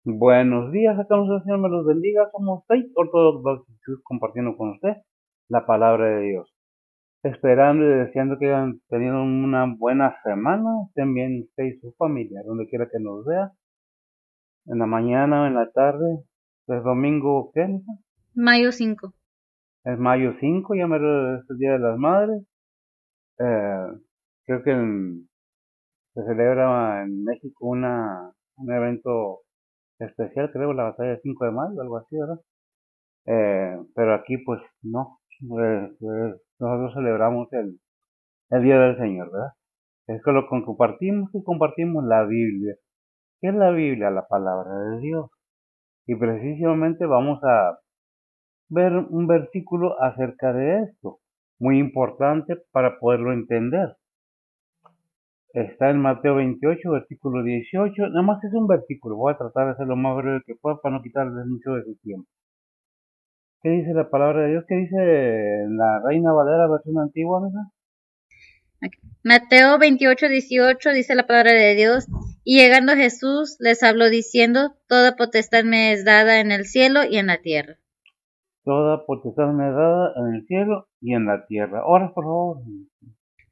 Buenos días, acá el Señor me los bendiga. Somos Faith Ortodox Jesús compartiendo con usted la palabra de Dios. Esperando y deseando que hayan tenido una buena semana. Estén bien usted y su familia, donde quiera que nos vea. En la mañana o en la tarde. Es domingo, ¿qué? Mayo 5. Es mayo 5, ya me es el Día de las Madres. Eh, Creo que se celebra en México un evento especial, creo, la batalla del 5 de mayo, algo así, ¿verdad? Pero aquí pues no, nosotros celebramos el Día del Señor, ¿verdad? Es que lo compartimos y compartimos la Biblia. ¿Qué es la Biblia? La palabra de Dios. Y precisamente vamos a ver un versículo acerca de esto, muy importante para poderlo entender. Está en Mateo 28, versículo 18. Nada más es un versículo, voy a tratar de hacerlo lo más breve que pueda para no quitarles mucho de su tiempo. ¿Qué dice la palabra de Dios? ¿Qué dice la Reina Valera, versión antigua, verdad? Mateo 28:18 dice la palabra de Dios, y llegando Jesús les habló diciendo, toda potestad me es dada en el cielo y en la tierra. Toda potestad me es dada en el cielo y en la tierra. Ora, por favor.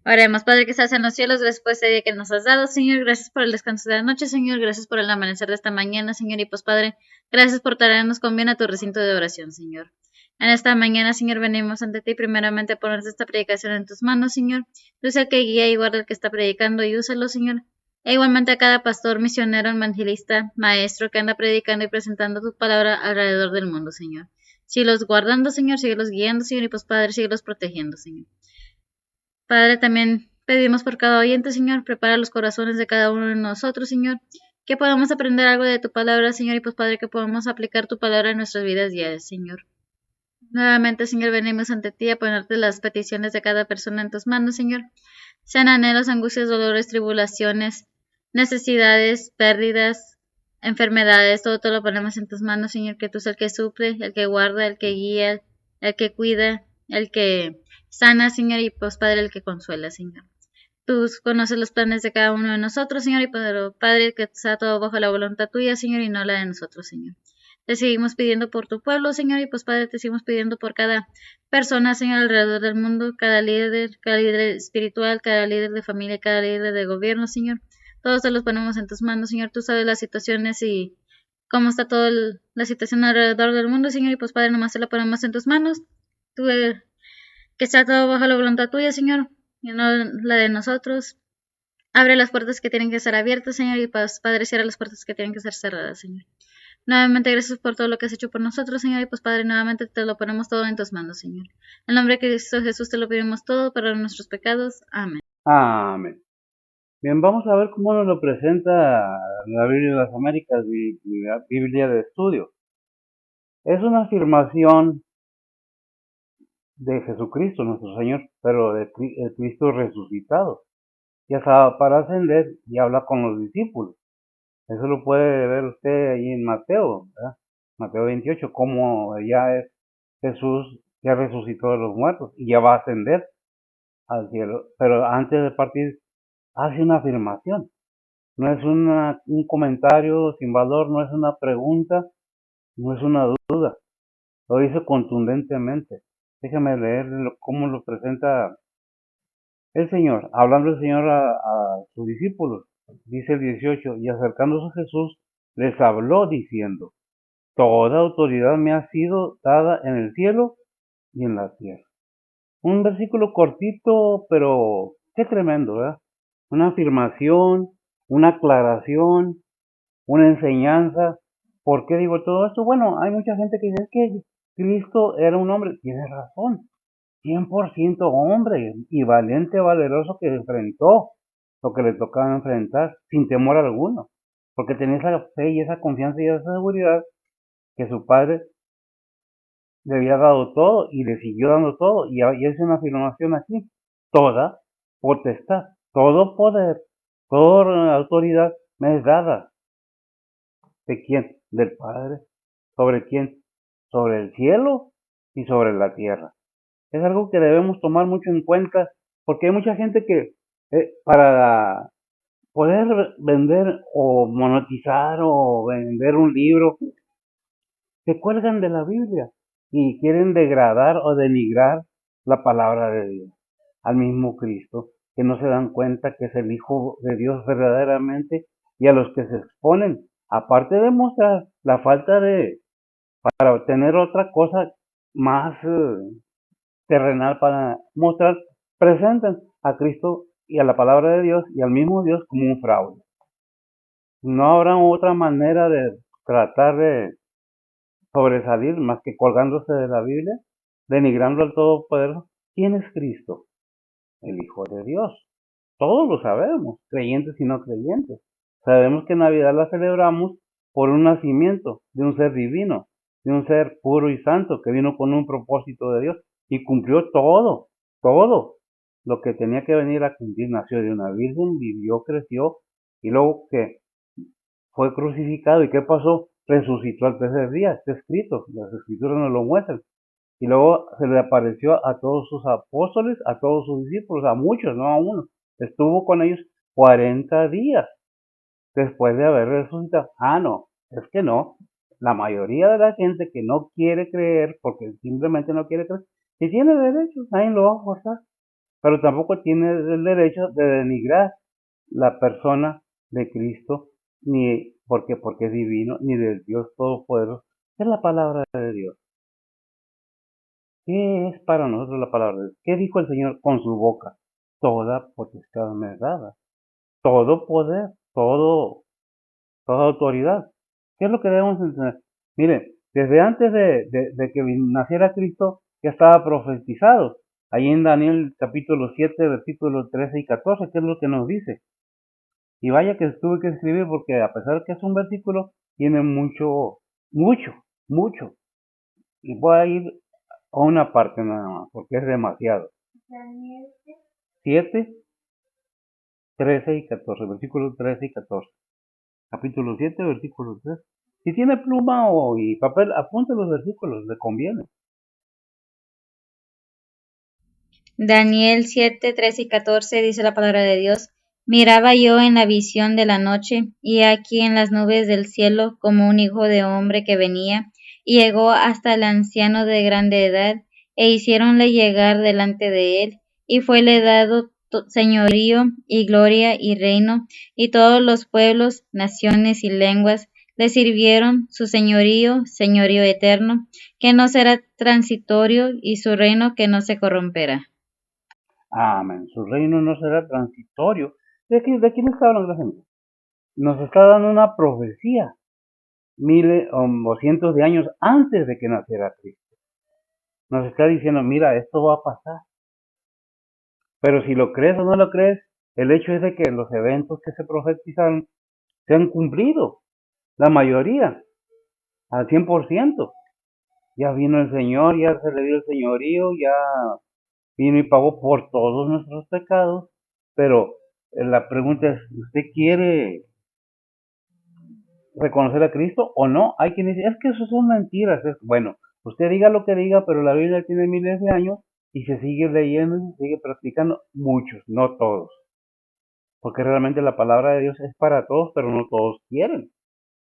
Oremos, Padre que estás en los cielos, gracias por este día que nos has dado, Señor, gracias por el descanso de la noche, Señor, gracias por el amanecer de esta mañana, Señor, y pues Padre, gracias por traernos con bien a tu recinto de oración, Señor. En esta mañana, Señor, venimos ante ti primeramente a poner esta predicación en tus manos, Señor. Tú eres el que guía y guarda el que está predicando y úsalo, Señor. E igualmente a cada pastor, misionero, evangelista, maestro que anda predicando y presentando tu palabra alrededor del mundo, Señor. Síguelos guardando, Señor, síguelos guiando, Señor, y pues Padre, síguelos protegiendo, Señor. Padre, también pedimos por cada oyente, Señor, prepara los corazones de cada uno de nosotros, Señor, que podamos aprender algo de tu palabra, Señor, y pues Padre, que podamos aplicar tu palabra en nuestras vidas diarias, Señor. Nuevamente, Señor, venimos ante ti a ponerte las peticiones de cada persona en tus manos, Señor. Sean anhelos, angustias, dolores, tribulaciones, necesidades, pérdidas, enfermedades, todo te lo ponemos en tus manos, Señor, que tú eres el que suple, el que guarda, el que guía, el que cuida, el que sana, Señor, y pues Padre, el que consuela, Señor. Tú conoces los planes de cada uno de nosotros, Señor, y Padre, que sea todo bajo la voluntad tuya, Señor, y no la de nosotros, Señor. Te seguimos pidiendo por tu pueblo, Señor, y pues Padre, te seguimos pidiendo por cada persona, Señor, alrededor del mundo, cada líder espiritual, cada líder de familia, cada líder de gobierno, Señor. Todos te los ponemos en tus manos, Señor. Tú sabes las situaciones y cómo está toda la situación alrededor del mundo, Señor, y pues Padre, nomás te la ponemos en tus manos. Tú, que sea todo bajo la voluntad tuya, Señor, y no la de nosotros. Abre las puertas que tienen que ser abiertas, Señor, y pues, Padre, cierra las puertas que tienen que ser cerradas, Señor. Nuevamente, gracias por todo lo que has hecho por nosotros, Señor, y pues, Padre, nuevamente te lo ponemos todo en tus manos, Señor. En el nombre de Cristo Jesús te lo pedimos todo para nuestros pecados. Amén. Amén. Bien, vamos a ver cómo nos lo presenta la Biblia de las Américas, la Biblia de estudio. Es una afirmación de Jesucristo, nuestro Señor, pero de Cristo resucitado. Ya estaba para ascender y habla con los discípulos. Eso lo puede ver usted ahí en Mateo, ¿verdad? Mateo 28, cómo ya es Jesús, ya resucitó de los muertos y ya va a ascender al cielo. Pero antes de partir, hace una afirmación. No es un comentario sin valor, no es una pregunta, no es una duda. Lo dice contundentemente. Déjame leer cómo lo presenta el Señor, hablando el Señor a sus discípulos. Dice el 18, y acercándose a Jesús, les habló diciendo, toda autoridad me ha sido dada en el cielo y en la tierra. Un versículo cortito, pero qué tremendo, ¿verdad? Una afirmación, una aclaración, una enseñanza. ¿Por qué digo todo esto? Bueno, hay mucha gente que dice que Cristo era un hombre. Tiene razón. 100% hombre y valiente, valeroso que enfrentó lo que le tocaba enfrentar sin temor alguno. Porque tenía esa fe y esa confianza y esa seguridad que su padre le había dado todo y le siguió dando todo. Y es una afirmación aquí. Toda potestad, todo poder, toda autoridad me es dada. ¿De quién? Del Padre. ¿Sobre quién? Sobre el cielo y sobre la tierra. Es algo que debemos tomar mucho en cuenta porque hay mucha gente que para poder vender o monetizar o vender un libro, se cuelgan de la Biblia y quieren degradar o denigrar la palabra de Dios, al mismo Cristo, que no se dan cuenta que es el Hijo de Dios verdaderamente, y a los que se exponen, aparte de mostrar la falta de, para obtener otra cosa más terrenal para mostrar, presentan a Cristo y a la palabra de Dios y al mismo Dios como un fraude. No habrá otra manera de tratar de sobresalir más que colgándose de la Biblia, denigrando al Todopoderoso. ¿Quién es Cristo? El Hijo de Dios. Todos lo sabemos, creyentes y no creyentes. Sabemos que Navidad la celebramos por un nacimiento de un ser divino, de un ser puro y santo que vino con un propósito de Dios y cumplió todo lo que tenía que venir a cumplir. Nació de una virgen, vivió, creció y luego que fue crucificado. ¿Y qué pasó? Resucitó al tercer día, está escrito, las escrituras nos lo muestran. Y luego se le apareció a todos sus apóstoles, a todos sus discípulos, a muchos, no a uno. Estuvo con ellos 40 días después de haber resucitado. Ah, no, es que no. La mayoría de la gente que no quiere creer, porque simplemente no quiere creer, sí tiene derecho, nadie lo va a forzar, pero tampoco tiene el derecho de denigrar la persona de Cristo, ni porque es divino, ni del Dios Todopoderoso. Es la palabra de Dios. ¿Qué es para nosotros la palabra de Dios? ¿Qué dijo el Señor con su boca? Toda potestad me es dada, todo poder, toda autoridad. ¿Qué es lo que debemos entender? Mire, desde antes de que naciera Cristo, ya estaba profetizado. Ahí en Daniel capítulo 7, versículos 13 y 14, ¿qué es lo que nos dice? Y vaya que tuve que escribir porque a pesar de que es un versículo, tiene mucho. Y voy a ir a una parte nada más, porque es demasiado. 7, 13 y 14, versículos 13 y 14. Capítulo 7, versículo 3. Si tiene pluma y papel, apunte los versículos, le conviene. Daniel 7, 13 y 14 dice la palabra de Dios. Miraba yo en la visión de la noche, y aquí en las nubes del cielo como un hijo de hombre que venía, y llegó hasta el anciano de grande edad, e hiciéronle llegar delante de él, y fuele dado señorío y gloria y reino, y todos los pueblos, naciones y lenguas le sirvieron su señorío, señorío eterno, que no será transitorio, y su reino que no se corromperá. Amén. Su reino no será transitorio. ¿De quién está hablando la gente? Nos está dando una profecía, miles o cientos de años antes de que naciera Cristo. Nos está diciendo, mira, esto va a pasar. Pero si lo crees o no lo crees, el hecho es de que los eventos que se profetizaron se han cumplido. La mayoría, al 100%. Ya vino el Señor, ya se le dio el señorío, ya vino y pagó por todos nuestros pecados. Pero la pregunta es, ¿usted quiere reconocer a Cristo o no? Hay quien dice, es que eso son mentiras. Bueno, usted diga lo que diga, pero la Biblia tiene miles de años y se sigue leyendo y se sigue practicando. Muchos, no todos. Porque realmente la palabra de Dios es para todos, pero no todos quieren.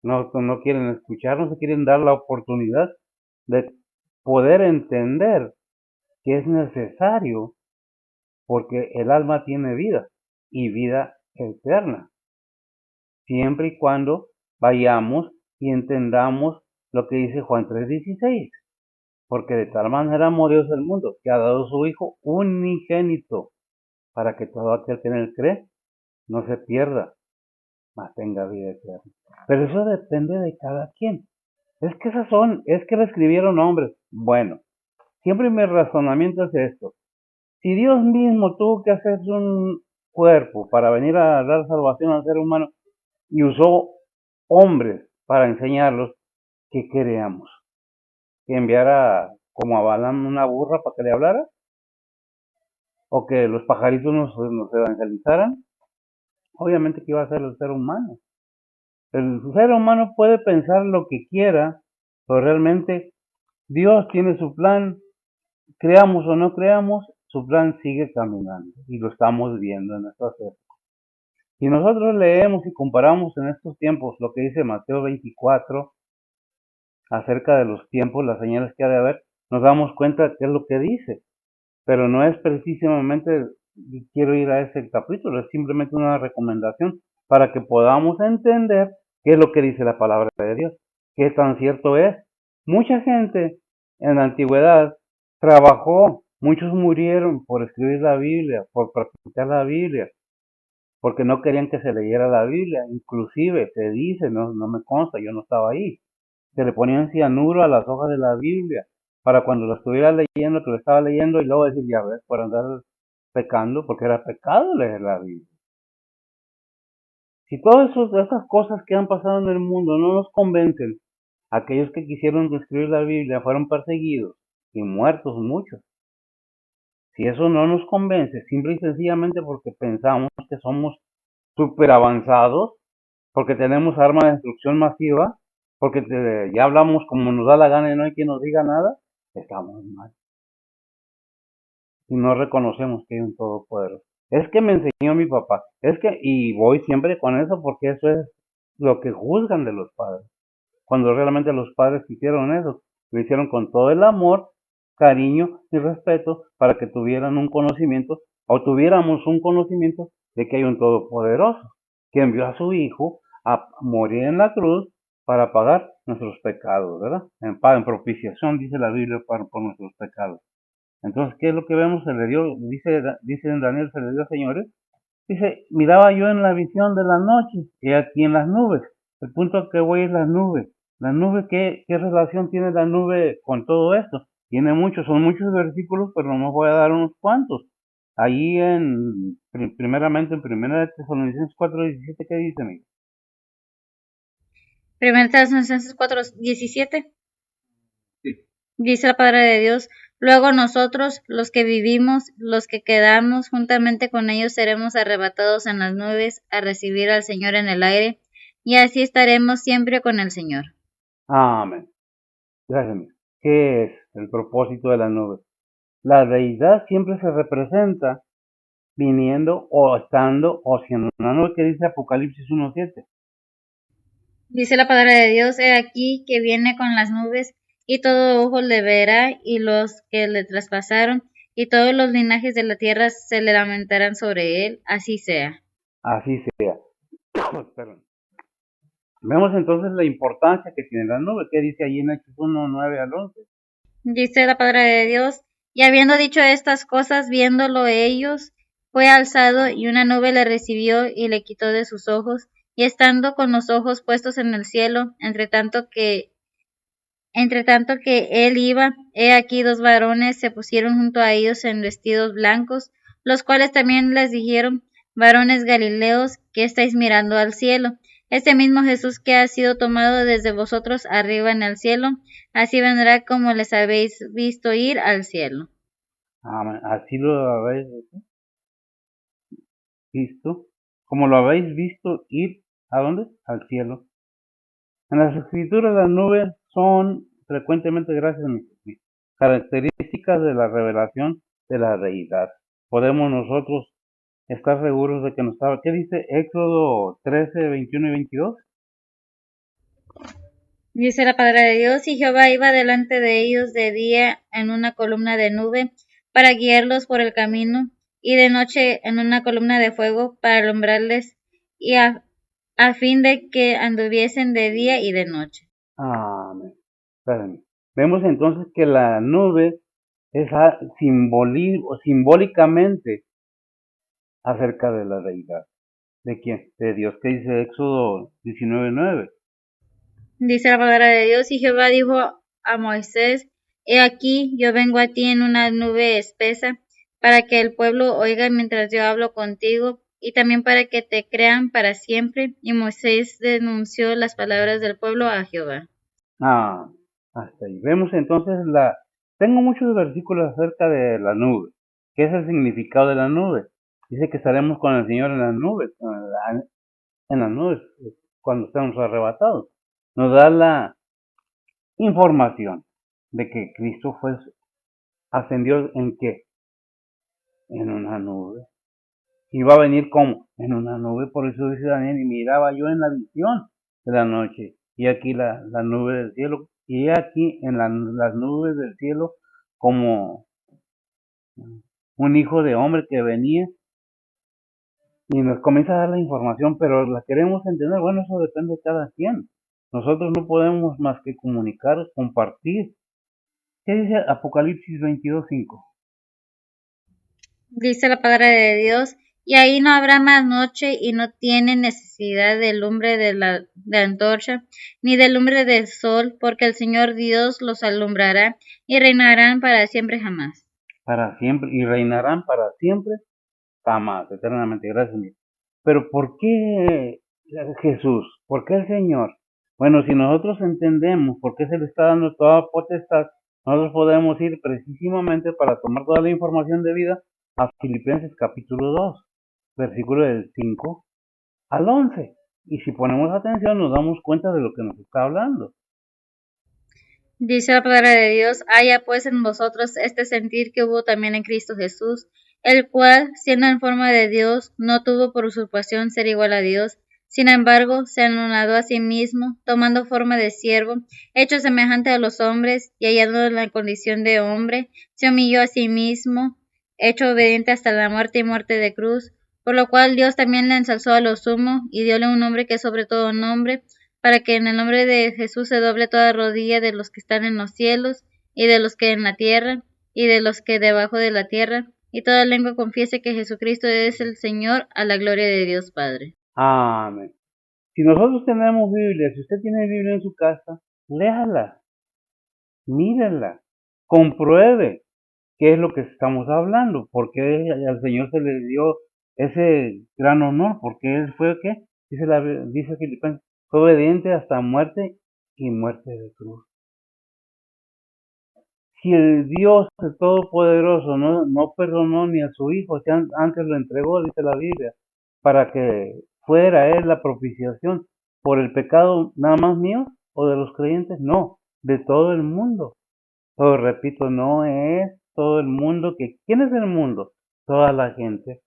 No quieren escuchar, no se quieren dar la oportunidad de poder entender que es necesario porque el alma tiene vida y vida eterna, siempre y cuando vayamos y entendamos lo que dice Juan 3:16, porque de tal manera amó Dios el mundo que ha dado su Hijo unigénito para que todo aquel que en él cree no se pierda, mas tenga vida eterna. Pero eso depende de cada quien. Es que lo escribieron hombres. Bueno, siempre mi razonamiento es esto. Si Dios mismo tuvo que hacer un cuerpo para venir a dar salvación al ser humano y usó hombres para enseñarlos, ¿qué queríamos? ¿Que enviara como a Balaam una burra para que le hablara? ¿O que los pajaritos nos evangelizaran? Obviamente que iba a ser el ser humano. El ser humano puede pensar lo que quiera, pero realmente Dios tiene su plan, creamos o no creamos, su plan sigue caminando y lo estamos viendo en esta épocas. Si nosotros leemos y comparamos en estos tiempos lo que dice Mateo 24 acerca de los tiempos, las señales que ha de haber, nos damos cuenta de qué es lo que dice. Pero no es precisamente quiero ir a ese capítulo, es simplemente una recomendación para que podamos entender qué es lo que dice la palabra de Dios, qué tan cierto es. Mucha gente en la antigüedad trabajó, muchos murieron por escribir la Biblia, por practicar la Biblia, porque no querían que se leyera la Biblia. Inclusive se dice, no me consta, yo no estaba ahí, se le ponían cianuro a las hojas de la Biblia para cuando lo estuviera leyendo, que lo estaba leyendo y luego decir, ya ves, por andar pecando, porque era pecado leer la Biblia. Si todas esas cosas que han pasado en el mundo no nos convencen, aquellos que quisieron escribir la Biblia fueron perseguidos y muertos muchos. Si eso no nos convence, simple y sencillamente porque pensamos que somos súper avanzados, porque tenemos armas de destrucción masiva, porque ya hablamos como nos da la gana y no hay quien nos diga nada, estamos mal. Y no reconocemos que hay un todopoderoso. Es que me enseñó mi papá, y voy siempre con eso porque eso es lo que juzgan de los padres. Cuando realmente los padres hicieron eso, lo hicieron con todo el amor, cariño y respeto para que tuvieran un conocimiento o tuviéramos un conocimiento de que hay un todopoderoso que envió a su hijo a morir en la cruz para pagar nuestros pecados, ¿verdad? En propiciación, dice la Biblia, por nuestros pecados. Entonces, ¿qué es lo que vemos? Se le dio, dice en Daniel, se le dio, señores. Dice, miraba yo en la visión de la noche, y aquí en las nubes. El punto al que voy es las nubes. La nube, ¿qué relación tiene la nube con todo esto? Tiene muchos, son muchos versículos, pero no voy a dar unos cuantos. Ahí primeramente en 1 Tesalonicenses 4:17, ¿qué dice, amigo? 1 Tesalonicenses 4:17. Sí. Dice la palabra de Dios, luego nosotros, los que vivimos, los que quedamos juntamente con ellos, seremos arrebatados en las nubes a recibir al Señor en el aire, y así estaremos siempre con el Señor. Amén. Gracias, amigo. ¿Qué es el propósito de la nube? La deidad siempre se representa viniendo o estando o siendo una nube, que dice Apocalipsis 1:7. Dice la palabra de Dios, he aquí que viene con las nubes, y todo ojo le verá, y los que le traspasaron, y todos los linajes de la tierra se le lamentarán sobre él, así sea. Así sea. Perdón. Vemos entonces la importancia que tiene la nube, que dice allí en Hechos 1:9-11. Dice la palabra de Dios, y habiendo dicho estas cosas, viéndolo ellos, fue alzado, y una nube le recibió y le quitó de sus ojos, y estando con los ojos puestos en el cielo, entre tanto que él iba, he aquí dos varones se pusieron junto a ellos en vestidos blancos, los cuales también les dijeron, varones galileos, ¿qué estáis mirando al cielo? Este mismo Jesús que ha sido tomado desde vosotros arriba en el cielo, así vendrá como les habéis visto ir al cielo. Amén. Así lo habéis visto, como lo habéis visto ir, ¿a dónde? Al cielo. En las escrituras las nubes son frecuentemente, gracias a nuestro Cristo, características de la revelación de la deidad. Podemos nosotros estar seguros de que nos estaba. ¿Qué dice Éxodo 13:21-22? Dice la palabra de Dios, y Jehová iba delante de ellos de día en una columna de nube para guiarlos por el camino, y de noche en una columna de fuego para alumbrarles, y a fin de que anduviesen de día y de noche. Amén. Espérenme. Vemos entonces que la nube es simbólicamente acerca de la deidad. ¿De quién? De Dios. ¿Qué dice Éxodo 19:9? Dice la palabra de Dios, y Jehová dijo a Moisés, he aquí, yo vengo a ti en una nube espesa, para que el pueblo oiga mientras yo hablo contigo, y también para que te crean para siempre. Y Moisés denunció las palabras del pueblo a Jehová. Ah, hasta ahí. Vemos entonces Tengo muchos versículos acerca de la nube. ¿Qué es el significado de la nube? Dice que estaremos con el Señor en las nubes, en las nubes, cuando estemos arrebatados. Nos da la información de que Cristo ascendió en qué? En una nube. iba a venir como en una nube, por eso dice Daniel, y miraba yo en la visión de la noche, y aquí la nube del cielo, y aquí en las nubes del cielo como un hijo de hombre que venía y nos comienza a dar la información, pero la queremos entender. Bueno, eso depende de cada quien. Nosotros no podemos más que comunicar, compartir. ¿Qué dice Apocalipsis 22:5? Dice la palabra de Dios, y ahí no habrá más noche y no tienen necesidad de lumbre de antorcha, ni de lumbre del sol, porque el Señor Dios los alumbrará y reinarán para siempre jamás. Para siempre, y reinarán para siempre, jamás, eternamente. Gracias, amigo. Pero ¿por qué Jesús? ¿Por qué el Señor? Bueno, si nosotros entendemos por qué se le está dando toda potestad, nosotros podemos ir precisamente para tomar toda la información de vida a Filipenses capítulo 2, versículo del 5 al 11. Y si ponemos atención nos damos cuenta de lo que nos está hablando. Dice la palabra de Dios, haya pues en vosotros este sentir que hubo también en Cristo Jesús, el cual, siendo en forma de Dios, no tuvo por usurpación ser igual a Dios, sin embargo, se anonadó a sí mismo, tomando forma de siervo, hecho semejante a los hombres, y hallando en la condición de hombre, se humilló a sí mismo, hecho obediente hasta la muerte y muerte de cruz, por lo cual Dios también le ensalzó a lo sumo, y diole un nombre que es sobre todo nombre, para que en el nombre de Jesús se doble toda rodilla de los que están en los cielos, y de los que en la tierra, y de los que debajo de la tierra, y toda lengua confiese que Jesucristo es el Señor, a la gloria de Dios Padre. Amén. Si nosotros tenemos Biblia, si usted tiene Biblia en su casa, léala, mírala, compruebe qué es lo que estamos hablando, porque al Señor se le dio ese gran honor, porque Él fue, ¿qué? Dice Filipenses, fue obediente hasta muerte y muerte de cruz. Si el Dios el Todopoderoso no perdonó ni a su Hijo, si antes lo entregó, dice la Biblia, para que fuera Él la propiciación por el pecado nada más mío o de los creyentes, no, de todo el mundo. Pero repito, no es todo el mundo que... ¿Quién es el mundo? Toda la gente.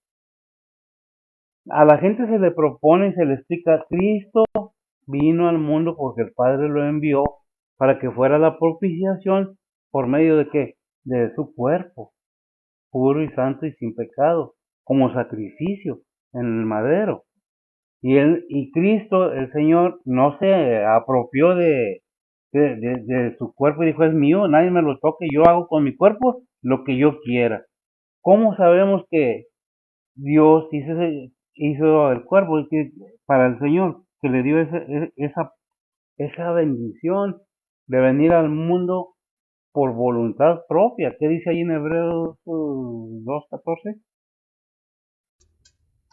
A la gente se le propone y se le explica, Cristo vino al mundo porque el Padre lo envió para que fuera la propiciación por medio de qué? De su cuerpo, puro y santo y sin pecado, como sacrificio en el madero. Y Cristo, el Señor, no se apropió de su cuerpo y dijo, es mío, nadie me lo toque, yo hago con mi cuerpo lo que yo quiera. ¿Cómo sabemos que Dios hizo el cuerpo para el Señor, que le dio esa bendición de venir al mundo por voluntad propia? ¿Qué dice ahí en Hebreos 2:14?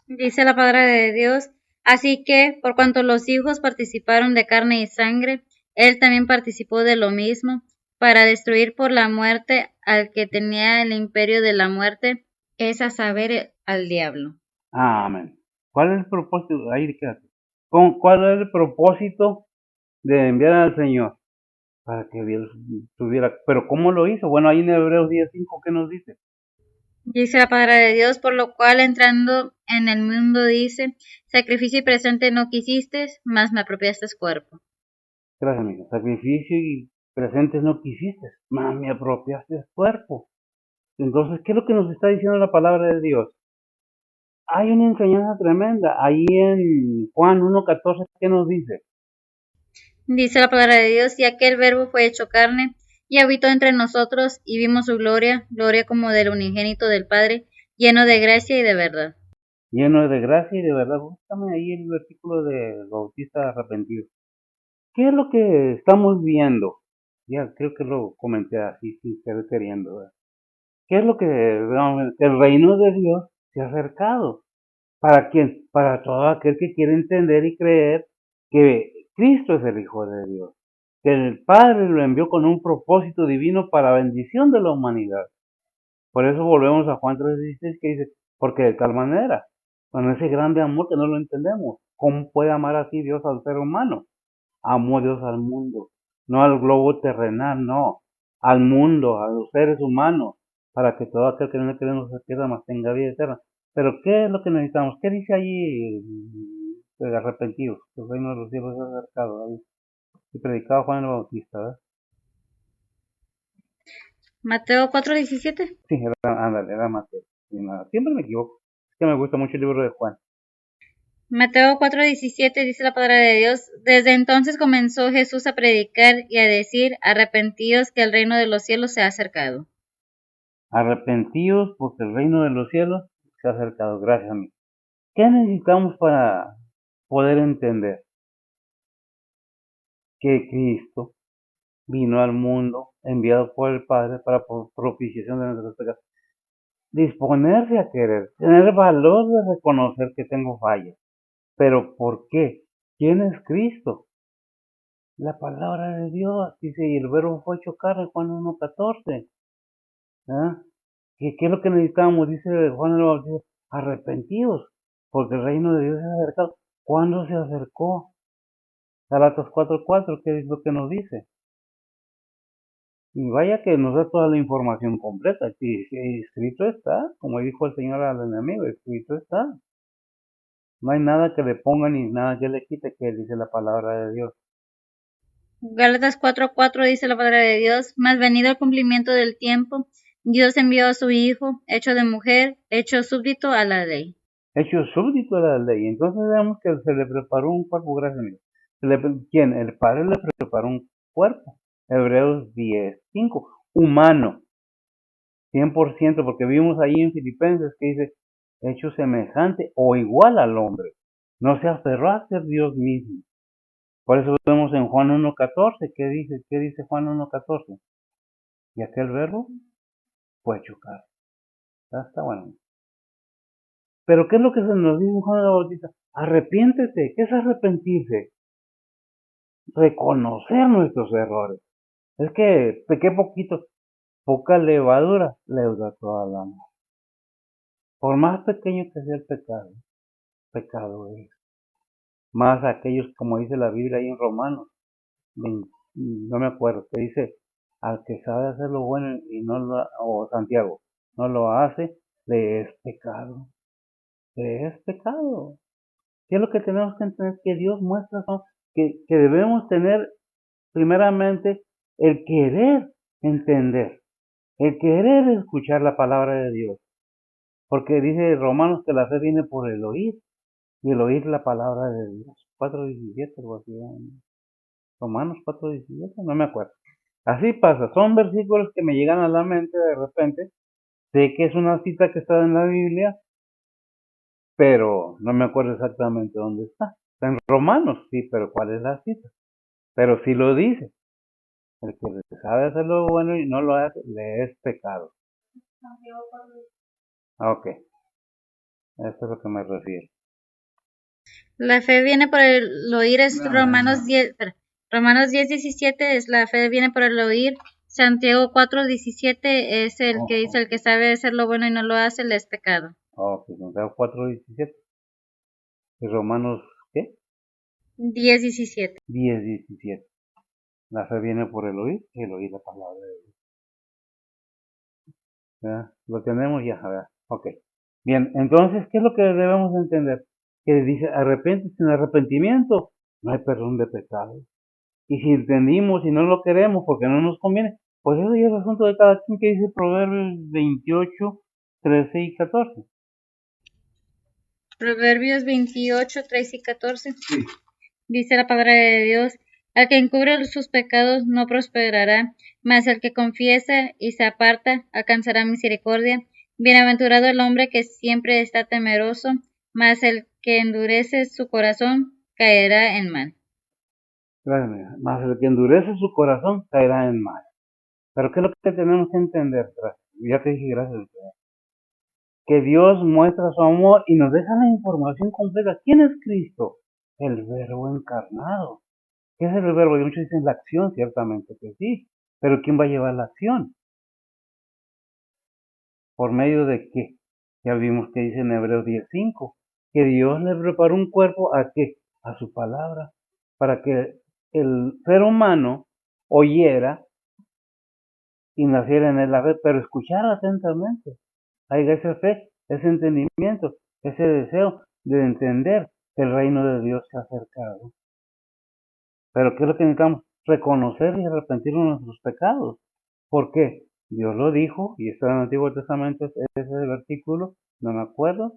Dice la palabra de Dios, así que, por cuanto los hijos participaron de carne y sangre, él también participó de lo mismo, para destruir por la muerte al que tenía el imperio de la muerte, es a saber, al diablo. Amén. ¿Cuál es el propósito? Ahí quédate. ¿Cuál es el propósito de enviar al Señor? Para que Dios tuviera... ¿Pero cómo lo hizo? Bueno, ahí en Hebreos 10:5, ¿qué nos dice? Dice la palabra de Dios, por lo cual entrando en el mundo dice, sacrificio y presente no quisiste, mas me apropiaste cuerpo. Gracias, amigo. Sacrificio y presentes no quisiste, mas me apropiaste cuerpo. Entonces, ¿qué es lo que nos está diciendo la palabra de Dios? Hay una enseñanza tremenda. Ahí en Juan 1:14, ¿qué nos dice? Dice la palabra de Dios, y aquel verbo fue hecho carne, y habitó entre nosotros, y vimos su gloria, gloria como del unigénito del Padre, lleno de gracia y de verdad. Lleno de gracia y de verdad. Búscame ahí el versículo del Bautista arrepentido. ¿Qué es lo que estamos viendo? Ya creo que lo comenté así sin querer queriendo, ¿verdad? ¿Qué es lo que vamos? Que el reino de Dios se ha acercado? ¿Para quién? Para todo aquel que quiere entender y creer que Cristo es el Hijo de Dios, que el Padre lo envió con un propósito divino para bendición de la humanidad. Por eso volvemos a Juan 3:16 que dice, porque de tal manera, con ese grande amor que no lo entendemos, ¿cómo puede amar así Dios al ser humano? Amó Dios al mundo, no al globo terrenal, no, al mundo, a los seres humanos, para que todo aquel que no cree no se pierda, mas tenga vida eterna. Pero ¿qué es lo que necesitamos? ¿Qué dice allí arrepentidos? Que el reino de los cielos se ha acercado. Ahí. Y predicaba Juan el Bautista, ¿verdad? Mateo 4:17. Sí, ándale, era Mateo. Siempre me equivoco. Es que me gusta mucho el libro de Juan. Mateo 4:17 dice la palabra de Dios: Desde entonces comenzó Jesús a predicar y a decir: arrepentíos, que el reino de los cielos se ha acercado. Arrepentidos porque el reino de los cielos se ha acercado. Gracias a mí. ¿Qué necesitamos para poder entender que Cristo vino al mundo enviado por el Padre para propiciación de nuestros pecados? Disponerse a querer, tener valor de reconocer que tengo fallas. ¿Pero por qué? ¿Quién es Cristo? La palabra de Dios, dice, y el verbo fue hecho carne, Juan 1:14. ¿Ah? ¿Qué es lo que necesitamos? Dice Juan el Bautista, arrepentidos, porque el reino de Dios se ha acercado. ¿Cuándo se acercó? Galatas 4:4, ¿qué es lo que nos dice? Y vaya que nos da toda la información completa. Si escrito está, como dijo el Señor al enemigo, escrito está. No hay nada que le ponga ni nada que le quite, que dice la palabra de Dios. Gálatas 4:4 dice la palabra de Dios: Mas venido el cumplimiento del tiempo, Dios envió a su Hijo, hecho de mujer, hecho súbdito a la ley. Hecho súbdito a la ley. Entonces vemos que se le preparó un cuerpo, gracias a Dios. ¿Quién? El Padre le preparó un cuerpo. Hebreos 10:5. Humano. 100%, porque vimos ahí en Filipenses que dice, hecho semejante o igual al hombre. No se aferró a ser Dios mismo. Por eso vemos en Juan 1:14, ¿qué dice? ¿Qué dice Juan 1:14? Y aquel verbo fue hecho carne. Está bueno. Pero ¿qué es lo que se nos dice en Juan el Bautista? Arrepiéntete. ¿Qué es arrepentirse? Reconocer nuestros errores. Es que pequé poquito, poca levadura leuda toda la masa. Por más pequeño que sea el pecado, pecado es. Más aquellos, como dice la Biblia ahí en Romanos, no me acuerdo, que dice, al que sabe hacer lo bueno y no lo, o Santiago, no lo hace, le es pecado. Le es pecado. ¿Qué es lo que tenemos que entender? Que Dios muestra, que debemos tener primeramente el querer entender, el querer escuchar la palabra de Dios. Porque dice Romanos que la fe viene por el oír, y el oír la palabra de Dios. 4:17, algo así. Romanos 4:17, no me acuerdo. Así pasa, son versículos que me llegan a la mente de repente. Sé que es una cita que está en la Biblia, pero no me acuerdo exactamente dónde está. Está en Romanos, sí, pero ¿cuál es la cita? Pero sí lo dice. El que sabe hacer lo bueno y no lo hace, le es pecado. Ok, esto es lo que me refiero. La fe viene por el oír, es Romanos 10:17 es la fe viene por el oír. Santiago 4:17 es el que dice: el que sabe hacer lo bueno y no lo hace, le es pecado. Ok, Santiago 4:17. ¿Y Romanos qué? 10:17. 10:17. La fe viene por el oír y el oír la palabra de Dios. ¿Verdad? Lo tenemos ya, ¿verdad? Ok. Bien, entonces, ¿qué es lo que debemos entender? Que dice, arrepiéntete, sin arrepentimiento no hay perdón de pecados. Y si entendimos y no lo queremos porque no nos conviene, pues eso ya es asunto de cada quien, que dice Proverbios 28, 13 y 14. Proverbios 28, 13 y 14. Sí. Dice la palabra de Dios: al que encubre sus pecados no prosperará, mas el que confiesa y se aparta alcanzará misericordia. Bienaventurado el hombre que siempre está temeroso, mas el que endurece su corazón caerá en mal. Gracias, más el que endurece su corazón caerá en mal. Pero ¿qué es lo que tenemos que entender? Gracias. Ya te dije gracias. Que Dios muestra su amor y nos deja la información completa. ¿Quién es Cristo? El verbo encarnado. ¿Qué es el verbo? Y muchos dicen la acción, ciertamente que sí. Pero ¿quién va a llevar la acción? ¿Por medio de qué? Ya vimos que dice en Hebreos 10:5, que Dios le preparó un cuerpo ¿a qué? A su palabra, para que el ser humano oyera y naciera en él la fe, pero escuchara atentamente. Hay esa fe ese entendimiento, ese deseo de entender que el reino de Dios se ha acercado. Pero ¿qué es lo que necesitamos? Reconocer y arrepentirnos de nuestros pecados. ¿Por qué? Dios lo dijo, y está en el Antiguo Testamento ese versículo, no me acuerdo.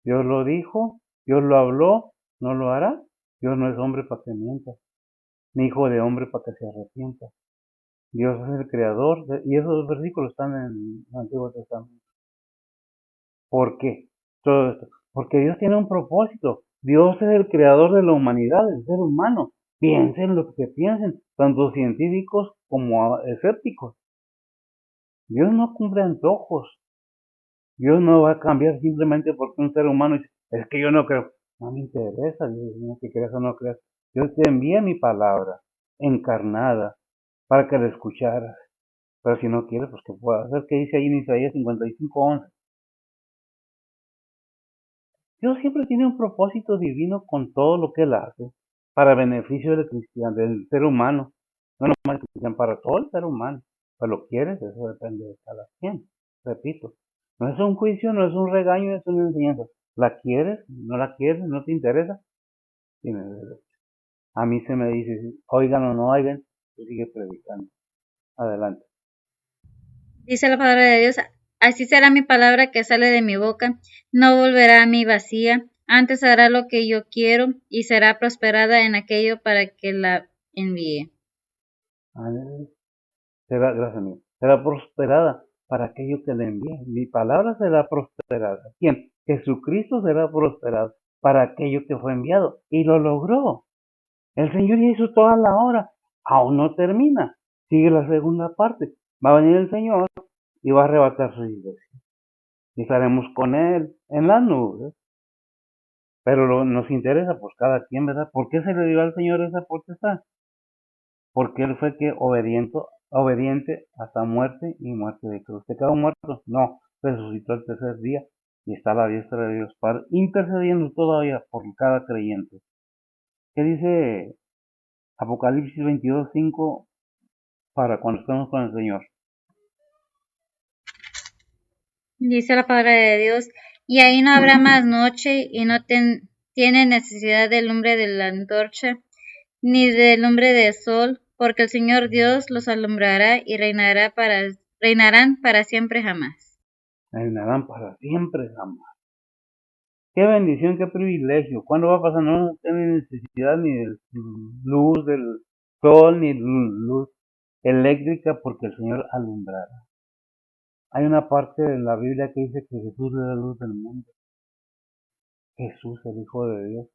Dios lo dijo, Dios lo habló, no lo hará. Dios no es hombre para que mienta, ni hijo de hombre para que se arrepienta. Dios es el creador, y esos versículos están en el Antiguo Testamento. ¿Por qué? Todo esto. Porque Dios tiene un propósito. Dios es el creador de la humanidad, del ser humano. Piensen lo que piensen, tanto científicos como escépticos. Dios no cumple antojos. Dios no va a cambiar simplemente porque un ser humano dice, es que yo no creo. No me interesa, Dios, no que creas o no creas. Dios te envía mi palabra encarnada para que la escucharas. Pero si no quieres, pues que pueda hacer. ¿Qué dice ahí en Isaías 55:11? Dios siempre tiene un propósito divino con todo lo que Él hace para beneficio del cristiano, del ser humano. No nomás del cristiano, para todo el ser humano. Pero lo quieres, eso depende de cada quien. Repito, no es un juicio, no es un regaño, es una enseñanza. ¿La quieres? ¿No la quieres? ¿No te interesa? Tienes derecho. A mí se me dice, oigan o no oigan, yo sigue predicando. Adelante. Dice la palabra de Dios, así será mi palabra que sale de mi boca, no volverá a mí vacía, antes hará lo que yo quiero y será prosperada en aquello para que la envíe. Será, gracias amigo, será prosperada para aquello que le envíe. Mi palabra será prosperada. ¿Quién? Jesucristo será prosperado para aquello que fue enviado. Y lo logró. El Señor ya hizo toda la obra. Aún no termina. Sigue la segunda parte. Va a venir el Señor y va a arrebatar su iglesia. Y estaremos con Él en las nubes. Pero nos interesa, pues cada quien, ¿verdad? ¿Por qué se le dio al Señor esa potestad? Porque Él fue que obediente hasta muerte y muerte de cruz. ¿Se quedó muerto? No, resucitó el tercer día y está a la diestra de Dios Padre, intercediendo todavía por cada creyente. ¿Qué dice Apocalipsis 22:5 para cuando estemos con el Señor? Dice la palabra de Dios, y ahí no habrá más noche y no tiene necesidad de lumbre de la antorcha, ni de lumbre de sol, porque el Señor Dios los alumbrará y reinarán para siempre jamás. Reinarán para siempre, jamás. Qué bendición, qué privilegio. ¿Cuándo va a pasar? No tiene necesidad ni de luz del sol, ni luz eléctrica, porque el Señor alumbrará. Hay una parte en la Biblia que dice que Jesús es la luz del mundo. Jesús, el Hijo de Dios.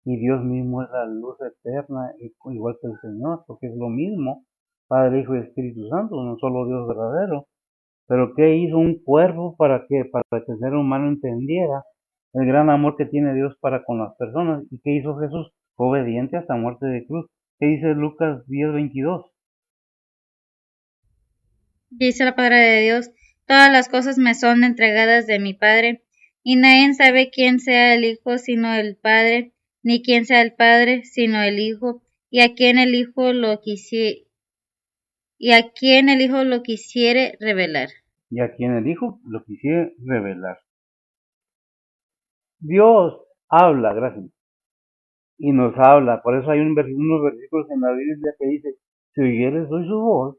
Y Dios mismo es la luz eterna, igual que el Señor, porque es lo mismo. Padre, Hijo y Espíritu Santo, un solo Dios verdadero. Pero ¿qué hizo un cuerpo para qué? Para que el ser humano entendiera el gran amor que tiene Dios para con las personas. ¿Y qué hizo Jesús? Fue obediente hasta muerte de cruz. ¿Qué dice Lucas 10:22? Dice la palabra de Dios, todas las cosas me son entregadas de mi Padre, y nadie sabe quién sea el Hijo sino el Padre, ni quién sea el Padre sino el Hijo, y a quien el Hijo lo quisiere revelar. Y a quien el Hijo lo quisiera revelar. Dios habla, gracias. Y nos habla. Por eso hay unos versículos en la Biblia que dice, si oyeres hoy su voz,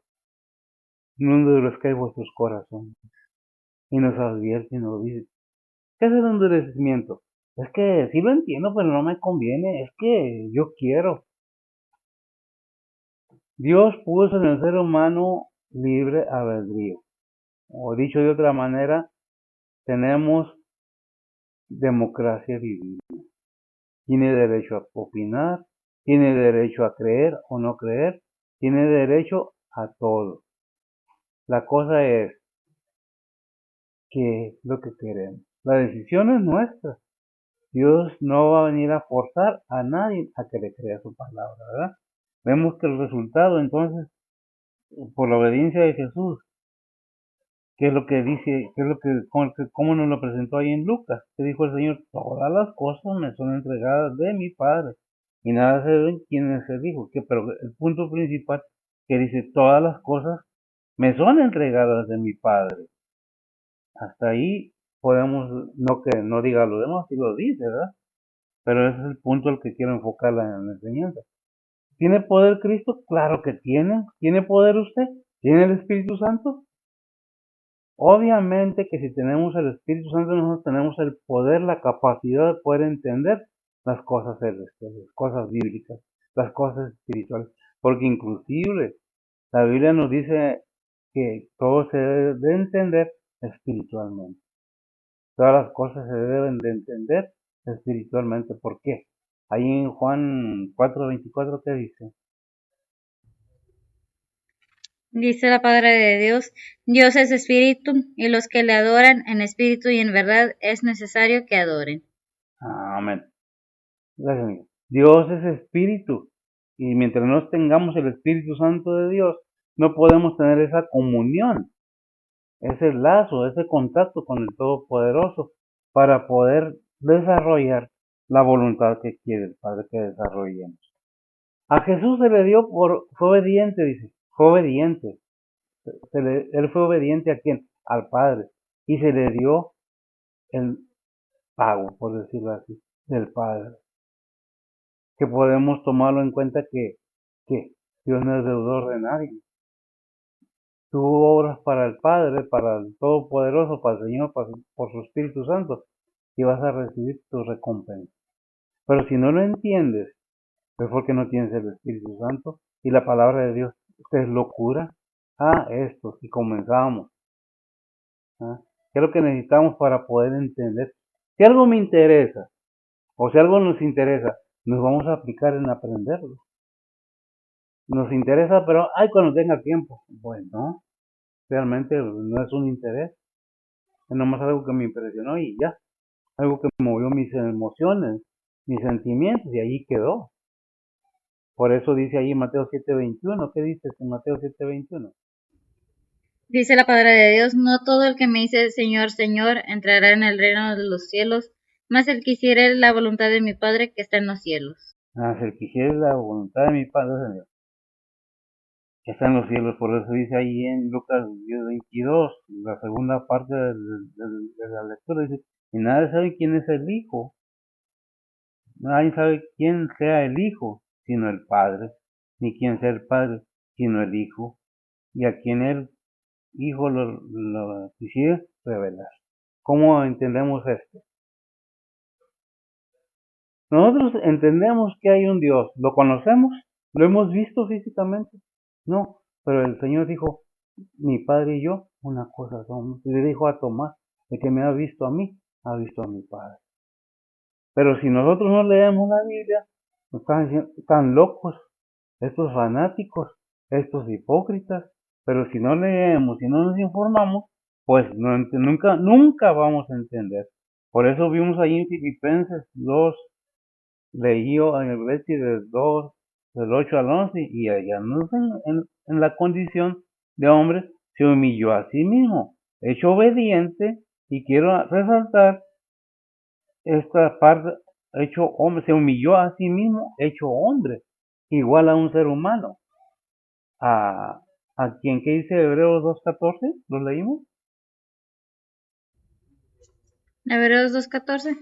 no endurezcáis vuestros corazones. Y nos advierte y nos dice, ¿qué es el endurecimiento? Es que sí lo entiendo, pero no me conviene. Es que yo quiero. Dios puso en el ser humano libre albedrío. O dicho de otra manera, tenemos democracia divina. Tiene derecho a opinar, tiene derecho a creer o no creer, tiene derecho a todo. La cosa es qué es lo que queremos. La decisión es nuestra. Dios no va a venir a forzar a nadie a que le crea su palabra, ¿verdad? Vemos que el resultado entonces, por la obediencia de Jesús, ¿qué es lo que dice? ¿Qué es lo que, cómo nos lo presentó ahí en Lucas? Que dijo el Señor, todas las cosas me son entregadas de mi Padre. Y nada se ven quién es el Hijo. Pero el punto principal que dice, todas las cosas me son entregadas de mi Padre. Hasta ahí podemos, no que no diga lo demás, sí lo dice, ¿verdad? Pero ese es el punto al que quiero enfocar la enseñanza. ¿Tiene poder Cristo? Claro que tiene. ¿Tiene poder usted? ¿Tiene el Espíritu Santo? Obviamente que si tenemos el Espíritu Santo, nosotros tenemos el poder, la capacidad de poder entender las cosas celestiales, las cosas bíblicas, las cosas espirituales. Porque inclusive la Biblia nos dice que todo se debe de entender espiritualmente. Todas las cosas se deben de entender espiritualmente. ¿Por qué? Ahí en Juan 4:24, ¿qué dice? Dice la palabra de Dios, Dios es espíritu, y los que le adoran en espíritu y en verdad es necesario que adoren. Amén. Gracias, amigo. Dios es espíritu. Y mientras no tengamos el Espíritu Santo de Dios, no podemos tener esa comunión, ese lazo, ese contacto con el Todopoderoso para poder desarrollar la voluntad que quiere el Padre que desarrollemos. A Jesús se le dio fue obediente, dice, fue obediente. Él fue obediente a quién? Al Padre. Y se le dio el pago, por decirlo así, del Padre. Que podemos tomarlo en cuenta que Dios no es deudor de nadie. Tú obras para el Padre, para el Todopoderoso, para el Señor, por su Espíritu Santo, y vas a recibir tu recompensa. Pero si no lo entiendes, es porque no tienes el Espíritu Santo y la palabra de Dios es locura. Esto, si comenzamos. ¿Qué es lo que necesitamos para poder entender? Si algo me interesa, o si algo nos interesa, nos vamos a aplicar en aprenderlo. Nos interesa, pero cuando tenga tiempo. Bueno, realmente no es un interés, es nomás algo que me impresionó y ya, algo que movió mis emociones, mis sentimientos y allí quedó. Por eso dice ahí Mateo 7:21, ¿qué dice en Mateo 7:21? Dice la palabra de Dios, no todo el que me dice Señor, Señor, entrará en el reino de los cielos, mas el que hiciere la voluntad de mi Padre que está en los cielos. Si el que hiciere la voluntad de mi Padre, Señor, que está en los cielos, por eso dice ahí en Lucas 10:22, la segunda parte de la lectura, dice, y nadie sabe quién es el Hijo, nadie sabe quién sea el Hijo, sino el Padre, ni quién sea el Padre, sino el Hijo, y a quien el Hijo lo quisiera revelar. ¿Cómo entendemos esto? Nosotros entendemos que hay un Dios, ¿lo conocemos? ¿Lo hemos visto físicamente? No, pero el Señor dijo, mi Padre y yo, una cosa somos. Y le dijo a Tomás, el que me ha visto a mí, ha visto a mi Padre. Pero si nosotros no leemos la Biblia, están locos, estos fanáticos, estos hipócritas. Pero si no leemos, si no nos informamos, pues nunca vamos a entender. Por eso vimos ahí en Filipenses 2, leí en el versículo del 2, del 8 al 11, y allá en la condición de hombre se humilló a sí mismo, hecho obediente, y quiero resaltar esta parte, hecho hombre, se humilló a sí mismo, hecho hombre, igual a un ser humano. A, a quien que dice Hebreos 2:14, ¿lo leímos? Hebreos 2:14.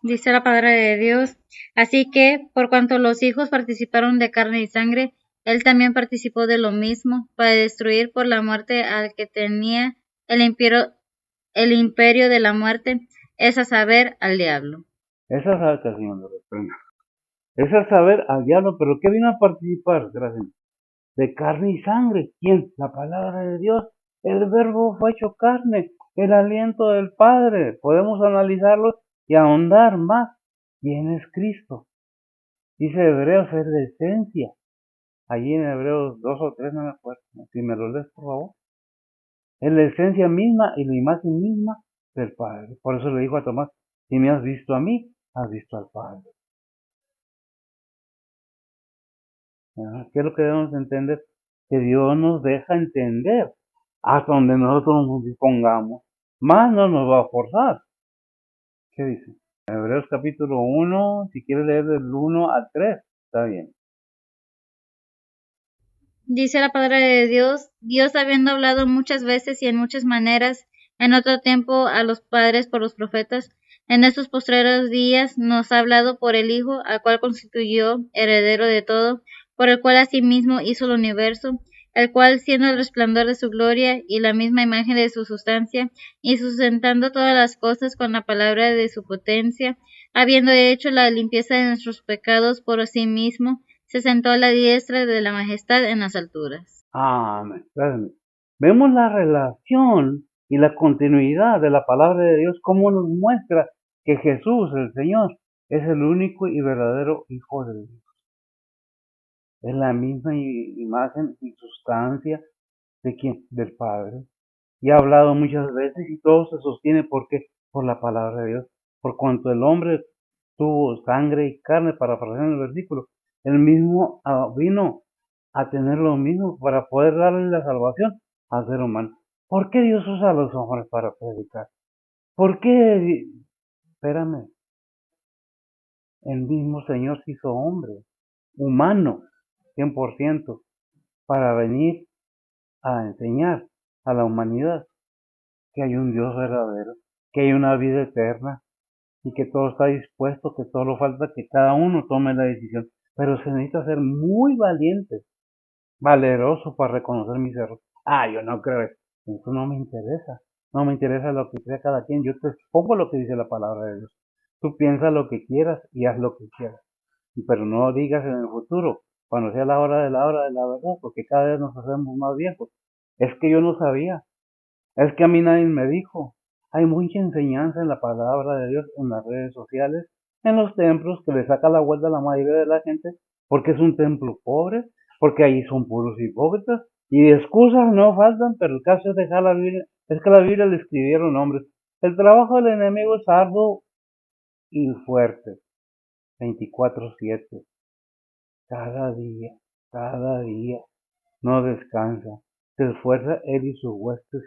Dice la palabra de Dios, así que, por cuanto los hijos participaron de carne y sangre, él también participó de lo mismo, para destruir por la muerte al que tenía el imperio de la muerte, es a saber, al diablo. Esa es la Señor lo reprenda. Es a saber al diablo, pero ¿qué vino a participar? Gracias. De carne y sangre. ¿Quién? La palabra de Dios. El verbo fue hecho carne, el aliento del Padre. Podemos analizarlo y ahondar más. ¿Quién es Cristo? Dice Hebreos, es la esencia. Allí en Hebreos 2 o 3, no me acuerdo. Si me lo lees, por favor. Es la esencia misma y la imagen misma del Padre. Por eso le dijo a Tomás, si me has visto a mí, has visto al Padre. ¿Qué es lo que debemos entender? Que Dios nos deja entender hasta donde nosotros nos dispongamos. Más no nos va a forzar. ¿Qué dice? Hebreos capítulo 1, si quieres leer del 1 al 3, está bien. Dice la palabra de Dios, Dios habiendo hablado muchas veces y en muchas maneras en otro tiempo a los padres por los profetas, en estos postreros días nos ha hablado por el Hijo, al cual constituyó heredero de todo, por el cual asimismo hizo el universo, el cual, siendo el resplandor de su gloria y la misma imagen de su sustancia, y sustentando todas las cosas con la palabra de su potencia, habiendo hecho la limpieza de nuestros pecados por sí mismo, se sentó a la diestra de la majestad en las alturas. Amén. Gracias. Vemos la relación y la continuidad de la palabra de Dios, como nos muestra que Jesús, el Señor, es el único y verdadero Hijo de Dios. Es la misma imagen y sustancia de quién, del Padre. Y ha hablado muchas veces y todo se sostiene porque por la palabra de Dios. Por cuanto el hombre tuvo sangre y carne, para parafrasear el versículo, el mismo vino a tener lo mismo para poder darle la salvación al ser humano. ¿Por qué Dios usa a los hombres para predicar? ¿Por qué? Espérame, el mismo Señor se hizo hombre, humano, 100%, para venir a enseñar a la humanidad que hay un Dios verdadero, que hay una vida eterna y que todo está dispuesto, que solo falta que cada uno tome la decisión. Pero se necesita ser muy valiente, valeroso para reconocer mis errores. Yo no creo eso. Eso no me interesa. No me interesa lo que crea cada quien. Yo te expongo lo que dice la palabra de Dios. Tú piensa lo que quieras y haz lo que quieras. Pero no digas en el futuro, cuando sea la hora de la verdad, porque cada vez nos hacemos más viejos. Es que yo no sabía. Es que a mí nadie me dijo. Hay mucha enseñanza en la palabra de Dios en las redes sociales, en los templos, que le saca la vuelta a la mayoría de la gente, porque es un templo pobre, porque ahí son puros hipócritas, y excusas no faltan, pero el caso es dejar la Biblia, es que la Biblia le escribieron hombres. El trabajo del enemigo es arduo y fuerte, 24/7, cada día, no descansa, se esfuerza él y sus huestes,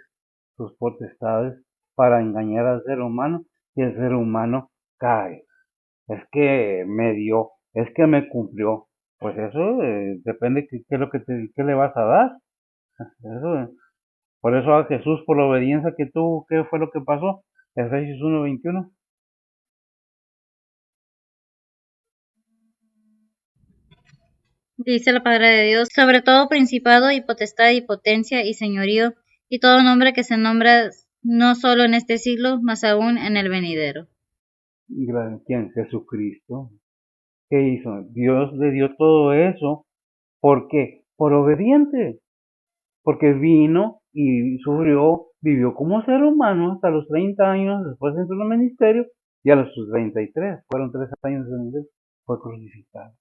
sus potestades, para engañar al ser humano, y el ser humano cae. Es que me dio, es que me cumplió. Pues eso depende qué es lo que qué le vas a dar. Eso, por eso a Jesús, por la obediencia que tuvo, ¿qué fue lo que pasó? Efesios 1:21. Dice la palabra de Dios, sobre todo principado y potestad y potencia y señorío, y todo nombre que se nombra no solo en este siglo, mas aún en el venidero. ¿Y quién? Jesucristo. ¿Qué hizo? Dios le dio todo eso. ¿Por qué? Por obediente. Porque vino y sufrió, vivió como ser humano hasta los 30 años, después entró en el ministerio, y a los 33, fueron 3 años de ministerio, fue crucificado.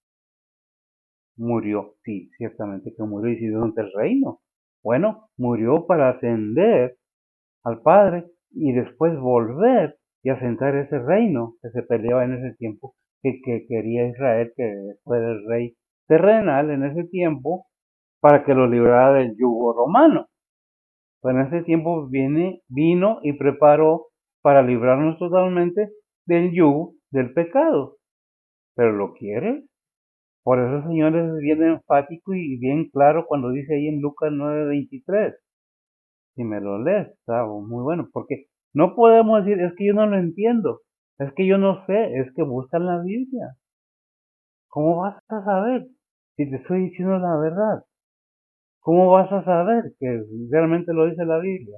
Murió, sí, ciertamente que murió y sirvió ante el reino. Bueno, murió para ascender al Padre y después volver y asentar ese reino que se peleaba en ese tiempo, que quería Israel que fuera el rey terrenal en ese tiempo, para que lo librara del yugo romano. Pues en ese tiempo vino y preparó para librarnos totalmente del yugo del pecado. Pero lo quiere. Por eso el Señor es bien enfático y bien claro cuando dice ahí en Lucas 9:23. Si me lo lees, está muy bueno. Porque no podemos decir, es que yo no lo entiendo. Es que yo no sé, es que busca en la Biblia. ¿Cómo vas a saber si te estoy diciendo la verdad? ¿Cómo vas a saber que realmente lo dice la Biblia?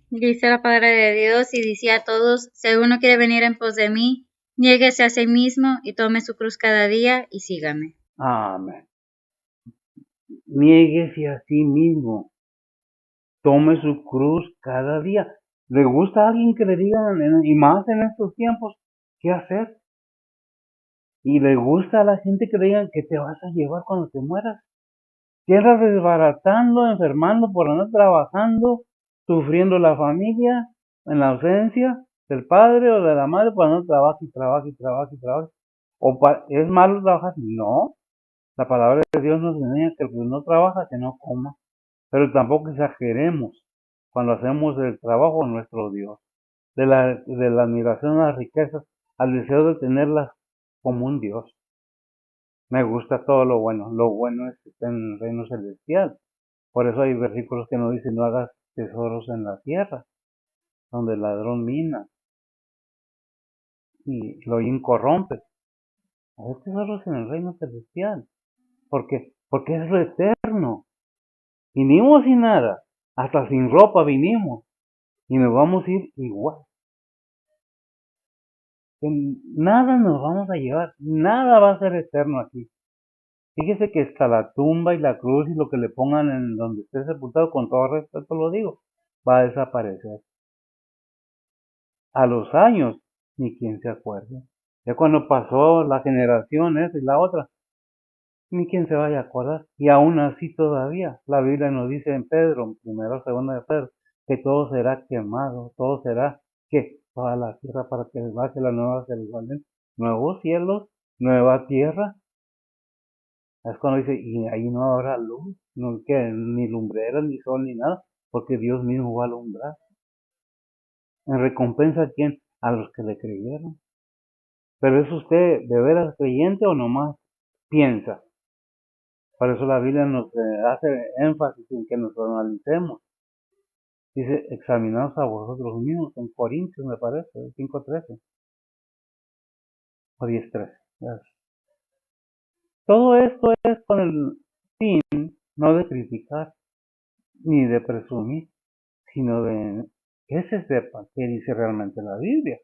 Dice la palabra de Dios y dice a todos, si alguno quiere venir en pos de mí, niéguese a sí mismo y tome su cruz cada día y sígame. Amén. Niéguese a sí mismo. Tome su cruz cada día. ¿Le gusta a alguien que le digan, y más en estos tiempos, qué hacer? ¿Y le gusta a la gente que le digan que te vas a llevar cuando te mueras? Quedas desbaratando, enfermando por no trabajando, sufriendo la familia en la ausencia del padre o de la madre por no trabajar y trabajar y trabajar y trabajar. ¿Es malo trabajar? No. La palabra de Dios nos enseña que el que no trabaja, que no coma. Pero tampoco exageremos cuando hacemos el trabajo a nuestro Dios, de la admiración a las riquezas, al deseo de tenerlas como un Dios. Me gusta todo lo bueno es que está en el reino celestial. Por eso hay versículos que nos dicen no hagas tesoros en la tierra, donde el ladrón mina y lo incorrompe. Hay tesoros en el reino celestial. ¿Por qué? Porque es lo eterno. Vinimos sin nada, hasta sin ropa vinimos y nos vamos a ir igual. Nada nos vamos a llevar, nada va a ser eterno aquí. Fíjese que hasta la tumba y la cruz y lo que le pongan en donde esté sepultado, con todo respeto lo digo, va a desaparecer. A los años, ni quien se acuerde. Ya cuando pasó la generación esa y la otra, ni quien se vaya a acordar. Y aún así todavía, la Biblia nos dice en Pedro, primero, segunda de Pedro, que todo será quemado, todo será que toda la tierra para que baje la nueva Jerusalén, nuevos cielos, nueva tierra. Es cuando dice, y ahí no habrá luz, no, que ni lumbreras, ni sol, ni nada, porque Dios mismo va a alumbrar. ¿En recompensa a quién? A los que le creyeron. Pero ¿es usted de veras creyente o nomás piensa? Por eso la Biblia nos hace énfasis en que nos analicemos. Dice, examinaos a vosotros mismos, en Corintios me parece, 5:13 o 10:13. Todo esto es con el fin no de criticar ni de presumir, sino de que se sepa qué dice realmente la Biblia.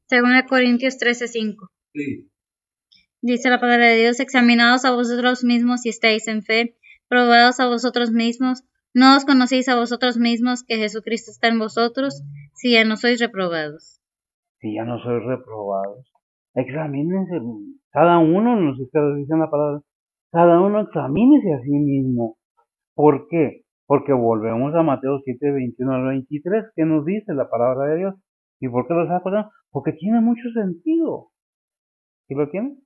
Según Corintios 13:5. Sí. Dice la palabra de Dios, examinaos a vosotros mismos si estáis en fe, probaos a vosotros mismos, no os conocéis a vosotros mismos que Jesucristo está en vosotros, si ya no sois reprobados. Si ya no sois reprobados, examínense, cada uno, nos está diciendo la palabra, cada uno examínese a sí mismo. ¿Por qué? Porque volvemos a Mateo 7:21 al 23, que nos dice la palabra de Dios. ¿Y por qué lo saco? Porque tiene mucho sentido. ¿Sí lo tiene?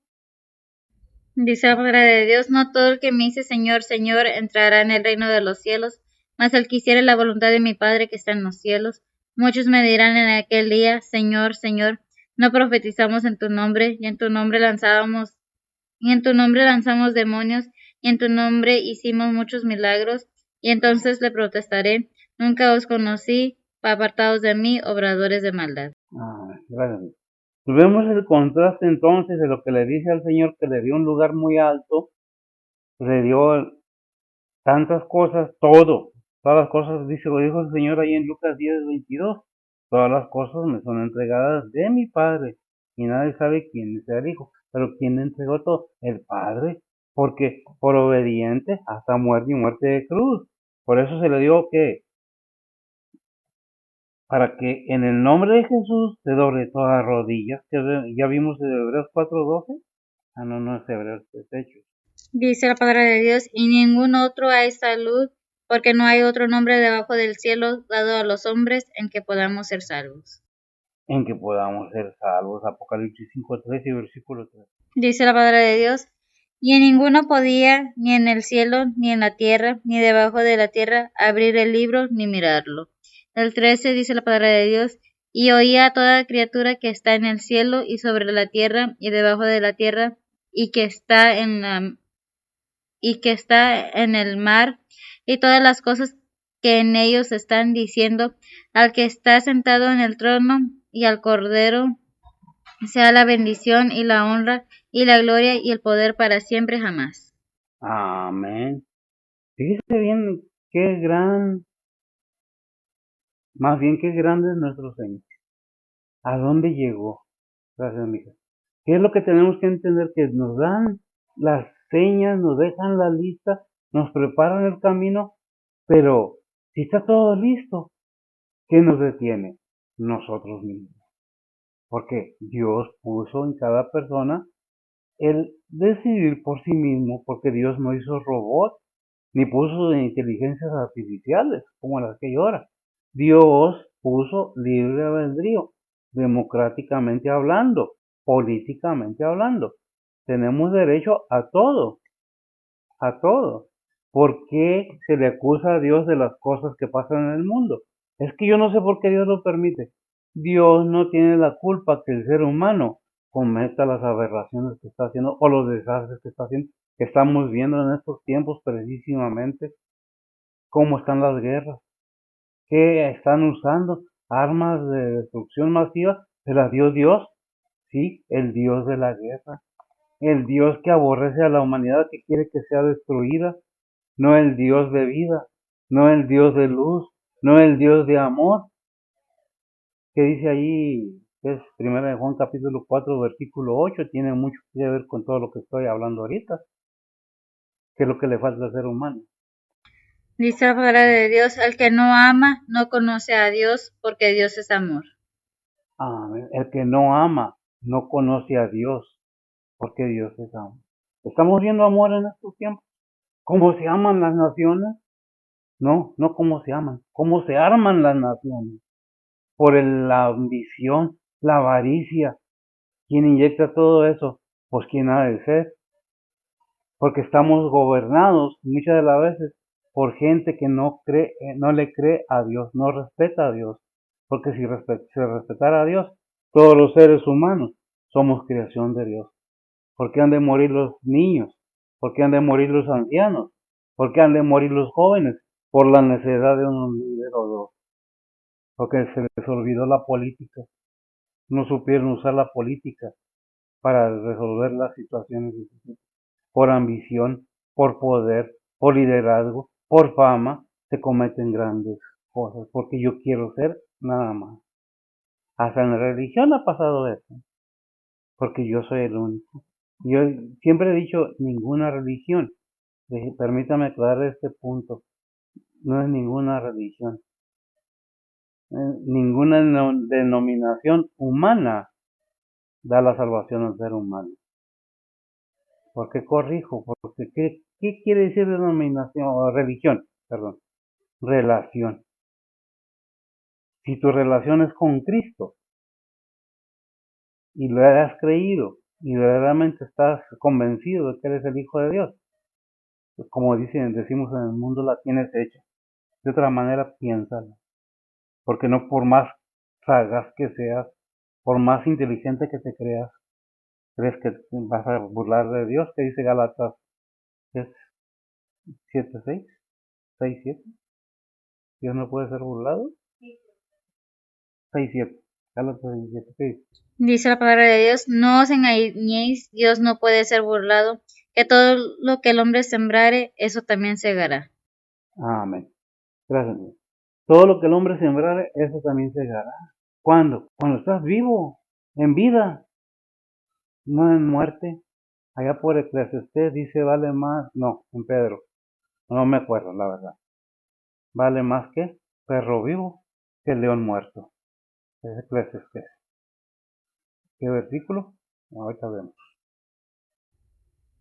Dice la palabra de Dios, no todo el que me dice Señor, Señor, entrará en el reino de los cielos, mas el que hiciere la voluntad de mi Padre que está en los cielos. Muchos me dirán en aquel día, Señor, Señor, no profetizamos en tu nombre, y en tu nombre lanzamos demonios, y en tu nombre hicimos muchos milagros. Y entonces le protestaré, nunca os conocí, apartados de mí, obradores de maldad. Gracias. Vemos el contraste entonces de lo que le dice al Señor, que le dio un lugar muy alto, le dio tantas cosas, todas las cosas, lo dijo el Señor ahí en Lucas 10:22, todas las cosas me son entregadas de mi Padre, y nadie sabe quién sea el Hijo, pero quién entregó todo, el Padre, porque por obediente hasta muerte y muerte de cruz. Por eso se le dio que para que en el nombre de Jesús se doble todas las rodillas, que ya vimos en Hebreos 4:12. No es Hebreos, es Hechos. Dice la palabra de Dios, y ningún otro hay salud, porque no hay otro nombre debajo del cielo dado a los hombres en que podamos ser salvos. En que podamos ser salvos. Apocalipsis 5:13 y versículo 3. Dice la palabra de Dios, y en ninguno podía, ni en el cielo, ni en la tierra, ni debajo de la tierra, abrir el libro, ni mirarlo. El 13 dice la palabra de Dios, y oía a toda criatura que está en el cielo, y sobre la tierra, y debajo de la tierra, y que está en el mar, y todas las cosas que en ellos están diciendo, al que está sentado en el trono y al Cordero, sea la bendición y la honra y la gloria y el poder para siempre jamás. Amén. Fíjese bien qué gran, más bien qué grande es nuestro Señor. ¿A dónde llegó? Gracias, mija. ¿Qué es lo que tenemos que entender? Que nos dan las señas, nos dejan la lista, nos preparan el camino, pero si está todo listo, ¿qué nos detiene? Nosotros mismos. Porque Dios puso en cada persona el decidir por sí mismo, porque Dios no hizo robots, ni puso inteligencias artificiales como las que hay ahora. Dios puso libre albedrío, democráticamente hablando, políticamente hablando. Tenemos derecho a todo, a todo. ¿Por qué se le acusa a Dios de las cosas que pasan en el mundo? Es que yo no sé por qué Dios lo permite. Dios no tiene la culpa que el ser humano cometa las aberraciones que está haciendo o los desastres que está haciendo, que estamos viendo en estos tiempos precisamente, cómo están las guerras. que están usando armas de destrucción masiva, se las dio Dios, sí, el Dios de la guerra, el Dios que aborrece a la humanidad, que quiere que sea destruida, no el Dios de vida, no el Dios de luz, no el Dios de amor, que dice ahí, que es 1 Juan capítulo 4 versículo 8, tiene mucho que ver con todo lo que estoy hablando ahorita, que es lo que le falta al ser humano. Dice la palabra de Dios, al que no ama no conoce a Dios, porque Dios es amor. Amén. El que no ama no conoce a Dios, porque Dios es amor. ¿Estamos viendo amor en estos tiempos? ¿Cómo se aman las naciones? No, no cómo se aman, cómo se arman las naciones. Por la ambición, la avaricia. ¿Quién inyecta todo eso? Pues quién ha de ser. Porque estamos gobernados muchas de las veces por gente que no cree, no le cree a Dios, no respeta a Dios. Porque si se respetara a Dios, todos los seres humanos somos creación de Dios. ¿Por qué han de morir los niños? ¿Por qué han de morir los ancianos? ¿Por qué han de morir los jóvenes? Por la necesidad de un líder o dos. Porque se les olvidó la política. No supieron usar la política para resolver las situaciones difíciles. Por ambición, por poder, por liderazgo, por fama, se cometen grandes cosas. Porque yo quiero ser nada más. Hasta en la religión ha pasado eso. Porque yo soy el único. Yo siempre he dicho ninguna religión. Permítame aclarar este punto. No es ninguna religión. Ninguna denominación humana da la salvación al ser humano. ¿Por qué corrijo? Porque ¿qué quiere decir denominación o religión? Perdón. Relación. Si tu relación es con Cristo y lo has creído y verdaderamente estás convencido de que eres el Hijo de Dios, pues como decimos en el mundo, la tienes hecha. De otra manera, piénsala. Porque no por más sagaz que seas, por más inteligente que te creas, crees que vas a burlar de Dios, que dice Gálatas 7:6, 6:7. Dios no puede ser burlado. 6:7. Gálatas 6:7. ¿Qué dice? Dice la palabra de Dios, no os engañéis, Dios no puede ser burlado, que todo lo que el hombre sembrare, eso también segará. Amén. Gracias, Dios. Todo lo que el hombre sembrare, eso también segará. ¿Cuándo? Cuando estás vivo, en vida, no en muerte. Allá por Eclesiastés dice vale más, no, en Pedro, no me acuerdo la verdad. Vale más que perro vivo que león muerto. Es Eclesiastés. ¿Qué versículo? Ahorita vemos.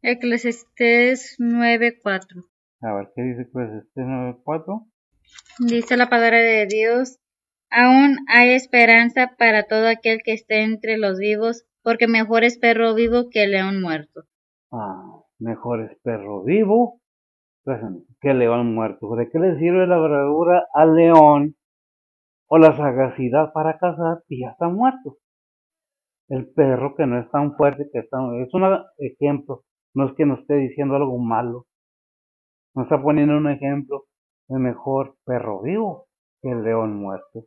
Eclesiastés 9:4. A ver, ¿qué dice Eclesiastés 9:4? Dice la palabra de Dios, aún hay esperanza para todo aquel que esté entre los vivos, porque mejor es perro vivo que león muerto. Mejor es perro vivo que león muerto. ¿De qué le sirve la bravura al león o la sagacidad para cazar y ya está muerto? El perro que no es tan fuerte, es un ejemplo, no es que nos esté diciendo algo malo, nos está poniendo un ejemplo de mejor perro vivo que el león muerto.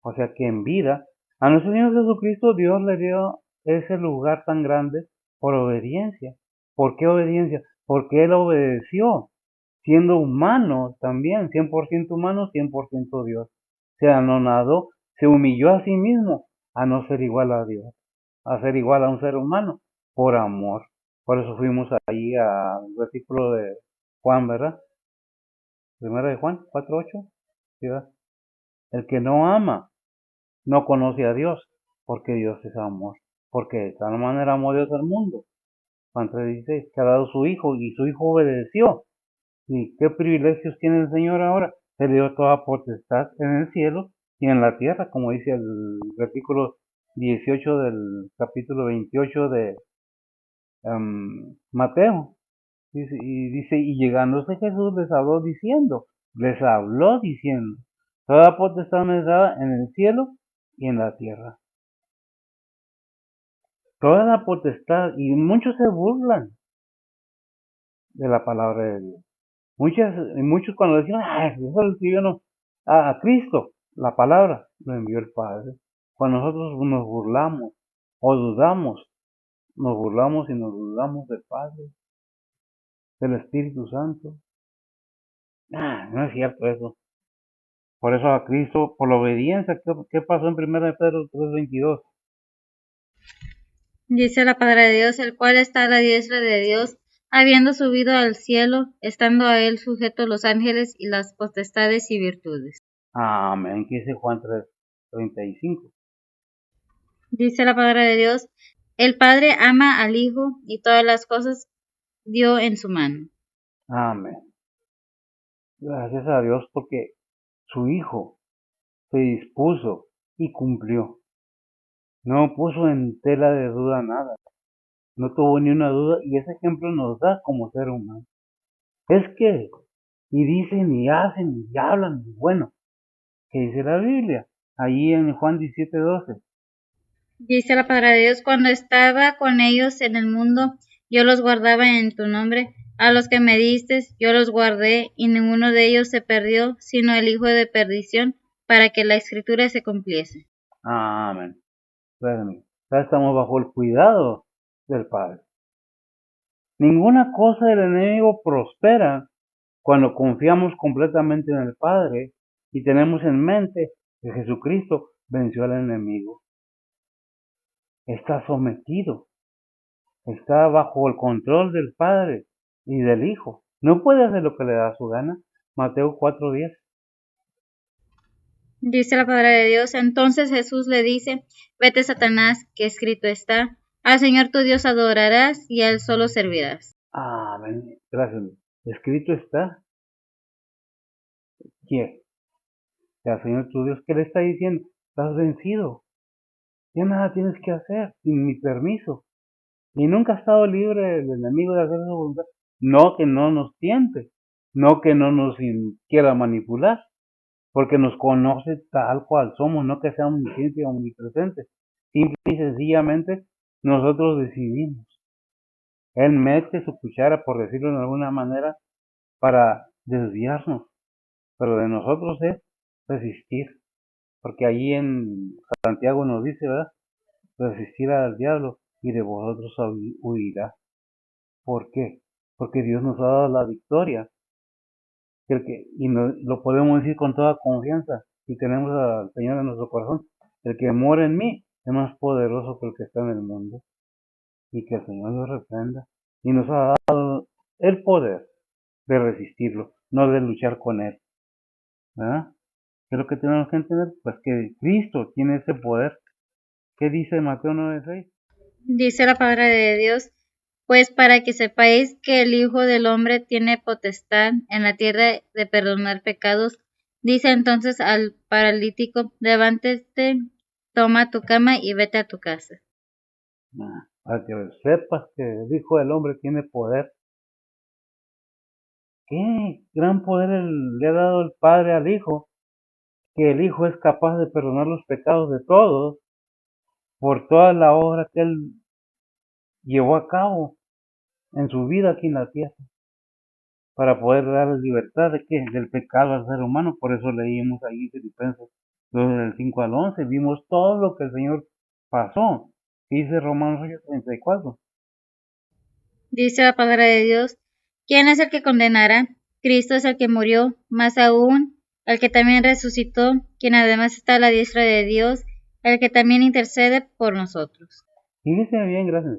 O sea que en vida, a nuestro Señor Jesucristo Dios le dio ese lugar tan grande por obediencia. ¿Por qué obediencia? Porque Él obedeció, siendo humano también, 100% humano, 100% Dios. Se anonadó, se humilló a sí mismo a no ser igual a Dios, a ser igual a un ser humano, por amor. Por eso fuimos ahí al versículo de Juan, ¿verdad? Primera de Juan 4:8. ¿Verdad? El que no ama no conoce a Dios, porque Dios es amor. Porque de tal manera amó Dios al mundo. Juan 3:16, que ha dado su Hijo y su Hijo obedeció. ¿Y qué privilegios tiene el Señor ahora? Se le dio toda potestad en el cielo y en la tierra, como dice el versículo 18 del capítulo 28 de Mateo. Y llegándose Jesús les habló diciendo, toda potestad me es dada en el cielo y en la tierra. Toda la potestad, y muchos se burlan de la palabra de Dios. Muchos cuando decían, eso lo escribió no, A Cristo, la palabra, lo envió el Padre. Cuando nosotros nos burlamos o dudamos, nos burlamos y nos dudamos del Padre, del Espíritu Santo. No es cierto eso. Por eso a Cristo, por la obediencia, ¿qué pasó en 1 de Pedro 3:22? Dice la palabra de Dios, el cual está a la diestra de Dios, habiendo subido al cielo, estando a él sujetos los ángeles y las potestades y virtudes. Amén, que dice Juan 3:35. Dice la palabra de Dios, el Padre ama al Hijo y todas las cosas dio en su mano. Amén. Gracias a Dios porque su Hijo se dispuso y cumplió. No puso en tela de duda nada. No tuvo ni una duda y ese ejemplo nos da como ser humano. Es que, y dicen y hacen y hablan, y bueno, ¿qué dice la Biblia? Allí en Juan 17:12. Dice la palabra de Dios, cuando estaba con ellos en el mundo, yo los guardaba en tu nombre. A los que me diste, yo los guardé, y ninguno de ellos se perdió, sino el hijo de perdición, para que la escritura se cumpliese. Amén. Ya estamos bajo el cuidado del Padre. Ninguna cosa del enemigo prospera cuando confiamos completamente en el Padre y tenemos en mente que Jesucristo venció al enemigo. Está sometido, está bajo el control del Padre y del Hijo. No puede hacer lo que le da su gana. Mateo 4:10. Dice la palabra de Dios, entonces Jesús le dice, vete Satanás, que escrito está, al Señor tu Dios adorarás y a él solo servirás. Amén. Gracias. Escrito está. ¿Quién? El Señor tu Dios, ¿qué le está diciendo? Estás vencido. Ya nada tienes que hacer sin mi permiso. Y nunca ha estado libre el enemigo de hacer su voluntad. No que no nos tiente, no que no nos quiera manipular, porque nos conoce tal cual somos, no que sea omnisciente o omnipresente. Simple y sencillamente nosotros decidimos. Él mete su cuchara, por decirlo de alguna manera, para desviarnos, pero de nosotros es resistir, porque allí en Santiago nos dice, ¿verdad? Resistir al diablo y de vosotros huirá. ¿Por qué? Porque Dios nos ha dado la victoria. Y lo podemos decir con toda confianza. Y tenemos al Señor en nuestro corazón. El que mora en mí es más poderoso que el que está en el mundo. Y que el Señor nos reprenda. Y nos ha dado el poder de resistirlo, no de luchar con él. ¿Verdad? ¿Qué es lo que tenemos que entender? Pues que Cristo tiene ese poder. ¿Qué dice Mateo 9:6? Dice la palabra de Dios, pues para que sepáis que el Hijo del Hombre tiene potestad en la tierra de perdonar pecados, dice entonces al paralítico, levántate, toma tu cama y vete a tu casa. Para que sepas que el Hijo del Hombre tiene poder. Qué gran poder le ha dado el Padre al Hijo, que el Hijo es capaz de perdonar los pecados de todos por toda la obra que Él llevó a cabo en su vida aquí en la tierra, para poder dar libertad de qué, del pecado al ser humano. Por eso leímos ahí Filipenses 2 del 5 al 11, vimos todo lo que el Señor pasó. Dice Romanos 8:34. Dice la palabra de Dios, ¿quién es el que condenará? Cristo es el que murió, más aún, el que también resucitó, quien además está a la diestra de Dios, el que también intercede por nosotros. Fíjese bien, gracias.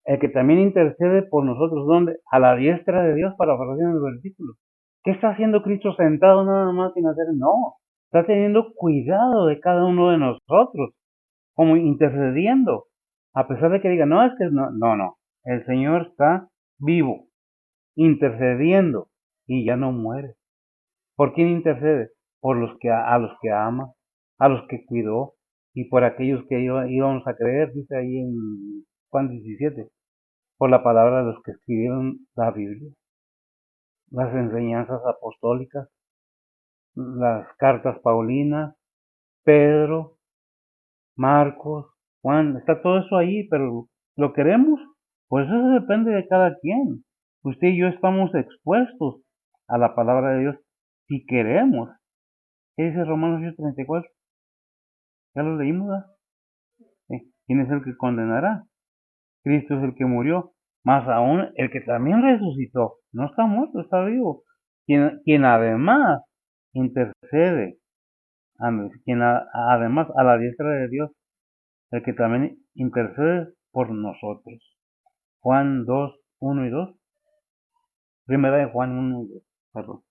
El que también intercede por nosotros, ¿dónde? A la diestra de Dios, para en el versículo. ¿Qué está haciendo Cristo sentado nada más sin hacer? No, está teniendo cuidado de cada uno de nosotros, como intercediendo, a pesar de que diga, no, es que no, el Señor está vivo, intercediendo, y ya no muere. ¿Por quién intercede? Por a los que ama, a los que cuidó, y por aquellos que íbamos a creer, dice ahí en Juan 17, por la palabra de los que escribieron la Biblia, las enseñanzas apostólicas, las cartas paulinas, Pedro, Marcos, Juan, está todo eso ahí, pero ¿lo queremos? Pues eso depende de cada quien. Usted y yo estamos expuestos a la palabra de Dios si queremos. ¿Qué dice Romanos 8:34? Ya lo leímos, ¿verdad? ¿Quién es el que condenará? Cristo es el que murió, más aún el que también resucitó. No está muerto, está vivo. Quien además intercede, además a la diestra de Dios, el que también intercede por nosotros. Juan 2, 1 y 2. Primera de Juan 1 y 2. Perdón.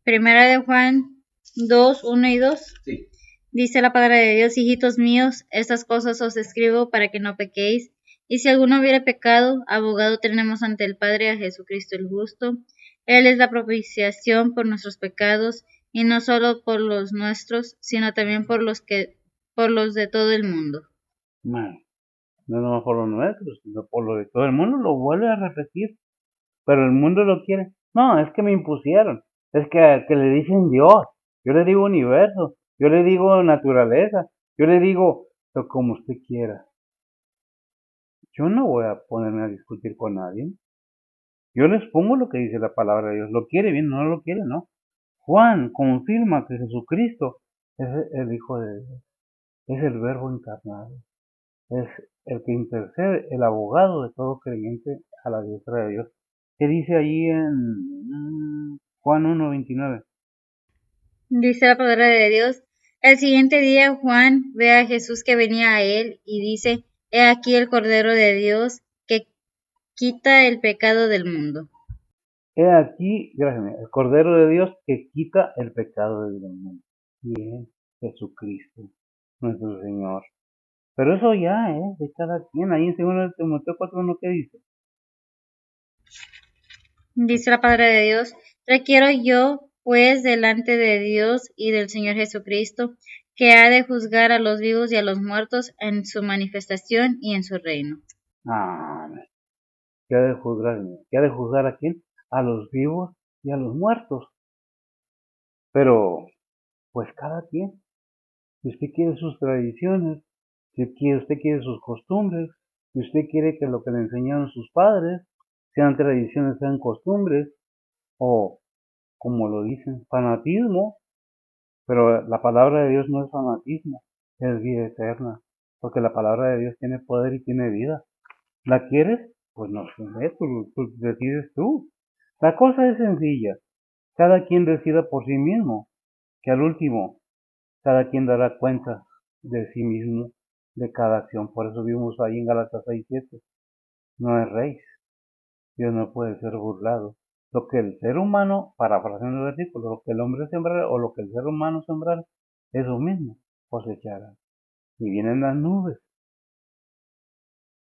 Primera de Juan 2, 1 y 2. Sí. Dice la palabra de Dios: hijitos míos, estas cosas os escribo para que no pequéis. Y si alguno hubiera pecado, abogado tenemos ante el Padre, a Jesucristo el justo. Él es la propiciación por nuestros pecados, y no solo por los nuestros, sino también por los de todo el mundo. No nomás por los nuestros, sino por lo de todo el mundo. Lo vuelve a repetir. Pero el mundo lo quiere. No, es que me impusieron. Es que le dicen Dios. Yo le digo universo. Yo le digo naturaleza. Yo le digo lo como usted quiera. Yo no voy a ponerme a discutir con nadie. Yo les pongo lo que dice la palabra de Dios. Lo quiere bien, no lo quiere, no. Juan confirma que Jesucristo es el Hijo de Dios. Es el Verbo encarnado. Es el que intercede, el abogado de todo creyente a la diestra de Dios. ¿Qué dice allí en Juan 1:29? Dice la palabra de Dios: el siguiente día Juan ve a Jesús que venía a él y dice: he aquí el Cordero de Dios que quita el pecado del mundo. He aquí, gracias, el Cordero de Dios que quita el pecado del mundo. Y es Jesucristo, nuestro Señor. Pero eso ya es de cada quien. Ahí en 2 Timoteo 4:1, ¿qué dice? Dice la palabra de Dios: requiero yo, pues, delante de Dios y del Señor Jesucristo, que ha de juzgar a los vivos y a los muertos en su manifestación y en su reino. Amén. ¿Qué ha de juzgar? ¿Qué ha de juzgar a quién? A los vivos y a los muertos. Pero, pues cada quien. Si usted quiere sus tradiciones, si usted quiere sus costumbres, si usted quiere que lo que le enseñaron sus padres sean tradiciones, sean costumbres, o como lo dicen, fanatismo, pero la palabra de Dios no es fanatismo, es vida eterna, porque la palabra de Dios tiene poder y tiene vida. ¿La quieres? Pues no sé, pues decides tú. La cosa es sencilla, cada quien decida por sí mismo, que al último cada quien dará cuenta de sí mismo, de cada acción. Por eso vimos ahí en Gálatas 6:7. No es rey. Dios no puede ser burlado. Lo que el ser humano, parafraseando el versículo, lo que el hombre sembrara o lo que el ser humano sembrara, eso mismo cosechará. Y vienen las nubes.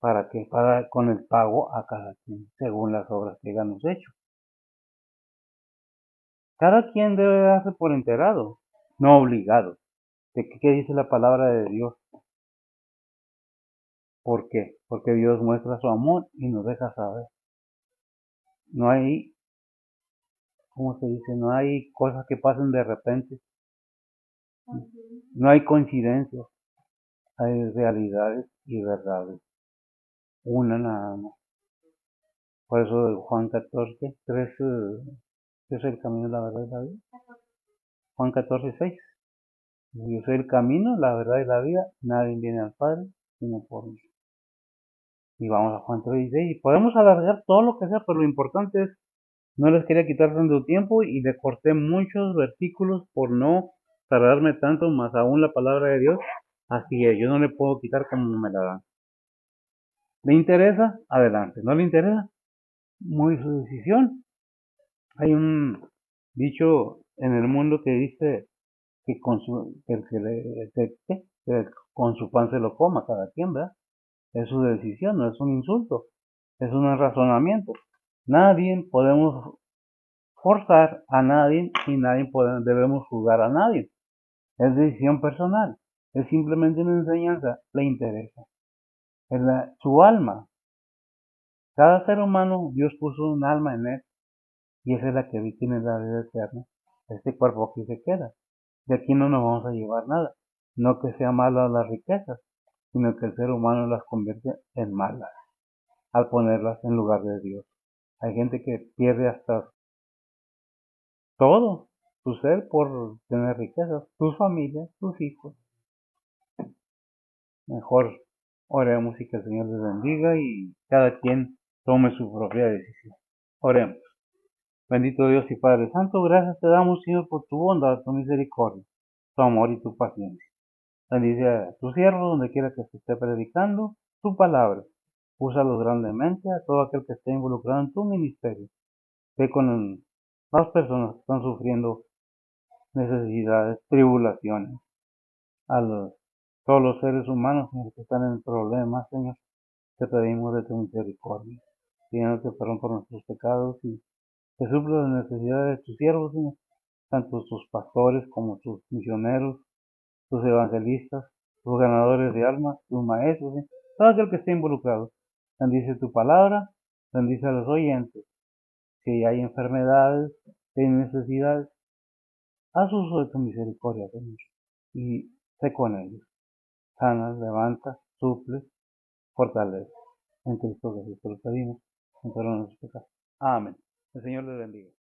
¿Para qué? Para con el pago a cada quien, según las obras que hayamos hecho. Cada quien debe darse por enterado, no obligado. ¿De qué dice la palabra de Dios? ¿Por qué? Porque Dios muestra su amor y nos deja saber. No hay, ¿cómo se dice? No hay cosas que pasen de repente. No hay coincidencias. Hay realidades y verdades. Una nada más. Por eso Juan 14:3 es el camino, la verdad y la vida. Juan 14:6. Yo soy el camino, la verdad y la vida. Nadie viene al Padre sino por mí. Y vamos a Juan 3:16. Y podemos alargar todo lo que sea, pero lo importante es, no les quería quitar tanto tiempo y le corté muchos versículos por no tardarme tanto, más aún la palabra de Dios. Así que yo no le puedo quitar como me la dan. ¿Le interesa? Adelante. ¿No le interesa? Muy su decisión. Hay un dicho en el mundo que dice que con su pan se lo coma cada quien, ¿verdad? Es su decisión, no es un insulto, es un razonamiento. Nadie podemos forzar a nadie y debemos juzgar a nadie. Es decisión personal, es simplemente una enseñanza, le interesa. Su alma, cada ser humano, Dios puso un alma en él y esa es la que tiene la vida eterna. Este cuerpo aquí se queda. De aquí no nos vamos a llevar nada. No que sea malas las riquezas, sino que el ser humano las convierte en malas al ponerlas en lugar de Dios. Hay gente que pierde hasta todo tu ser por tener riquezas, tus familias, tus hijos. Mejor oremos y que el Señor les bendiga y cada quien tome su propia decisión. Oremos. Bendito Dios y Padre Santo, gracias te damos, Señor, por tu bondad, tu misericordia, tu amor y tu paciencia. Bendice a tu siervo donde quiera que se esté predicando tu palabra. Úsalos grandemente a todo aquel que esté involucrado en tu ministerio. Ve con las personas que están sufriendo necesidades, tribulaciones, todos los seres humanos, Señor, que están en problemas, Señor. Te pedimos de tu misericordia, pidiéndote perdón por nuestros pecados y que supla las necesidades de tus siervos, Señor, tanto tus pastores como tus misioneros, tus evangelistas, tus ganadores de almas, tus maestros, Señor, todo aquel que esté involucrado. Bendice tu palabra, bendice a los oyentes. Si hay enfermedades, si hay necesidades, haz uso de tu misericordia, Señor, y sé con ellos. Sana, levanta, suple, fortalece. En Cristo Jesús te lo pedimos, en todos nuestros pecados. Amén. El Señor les bendiga.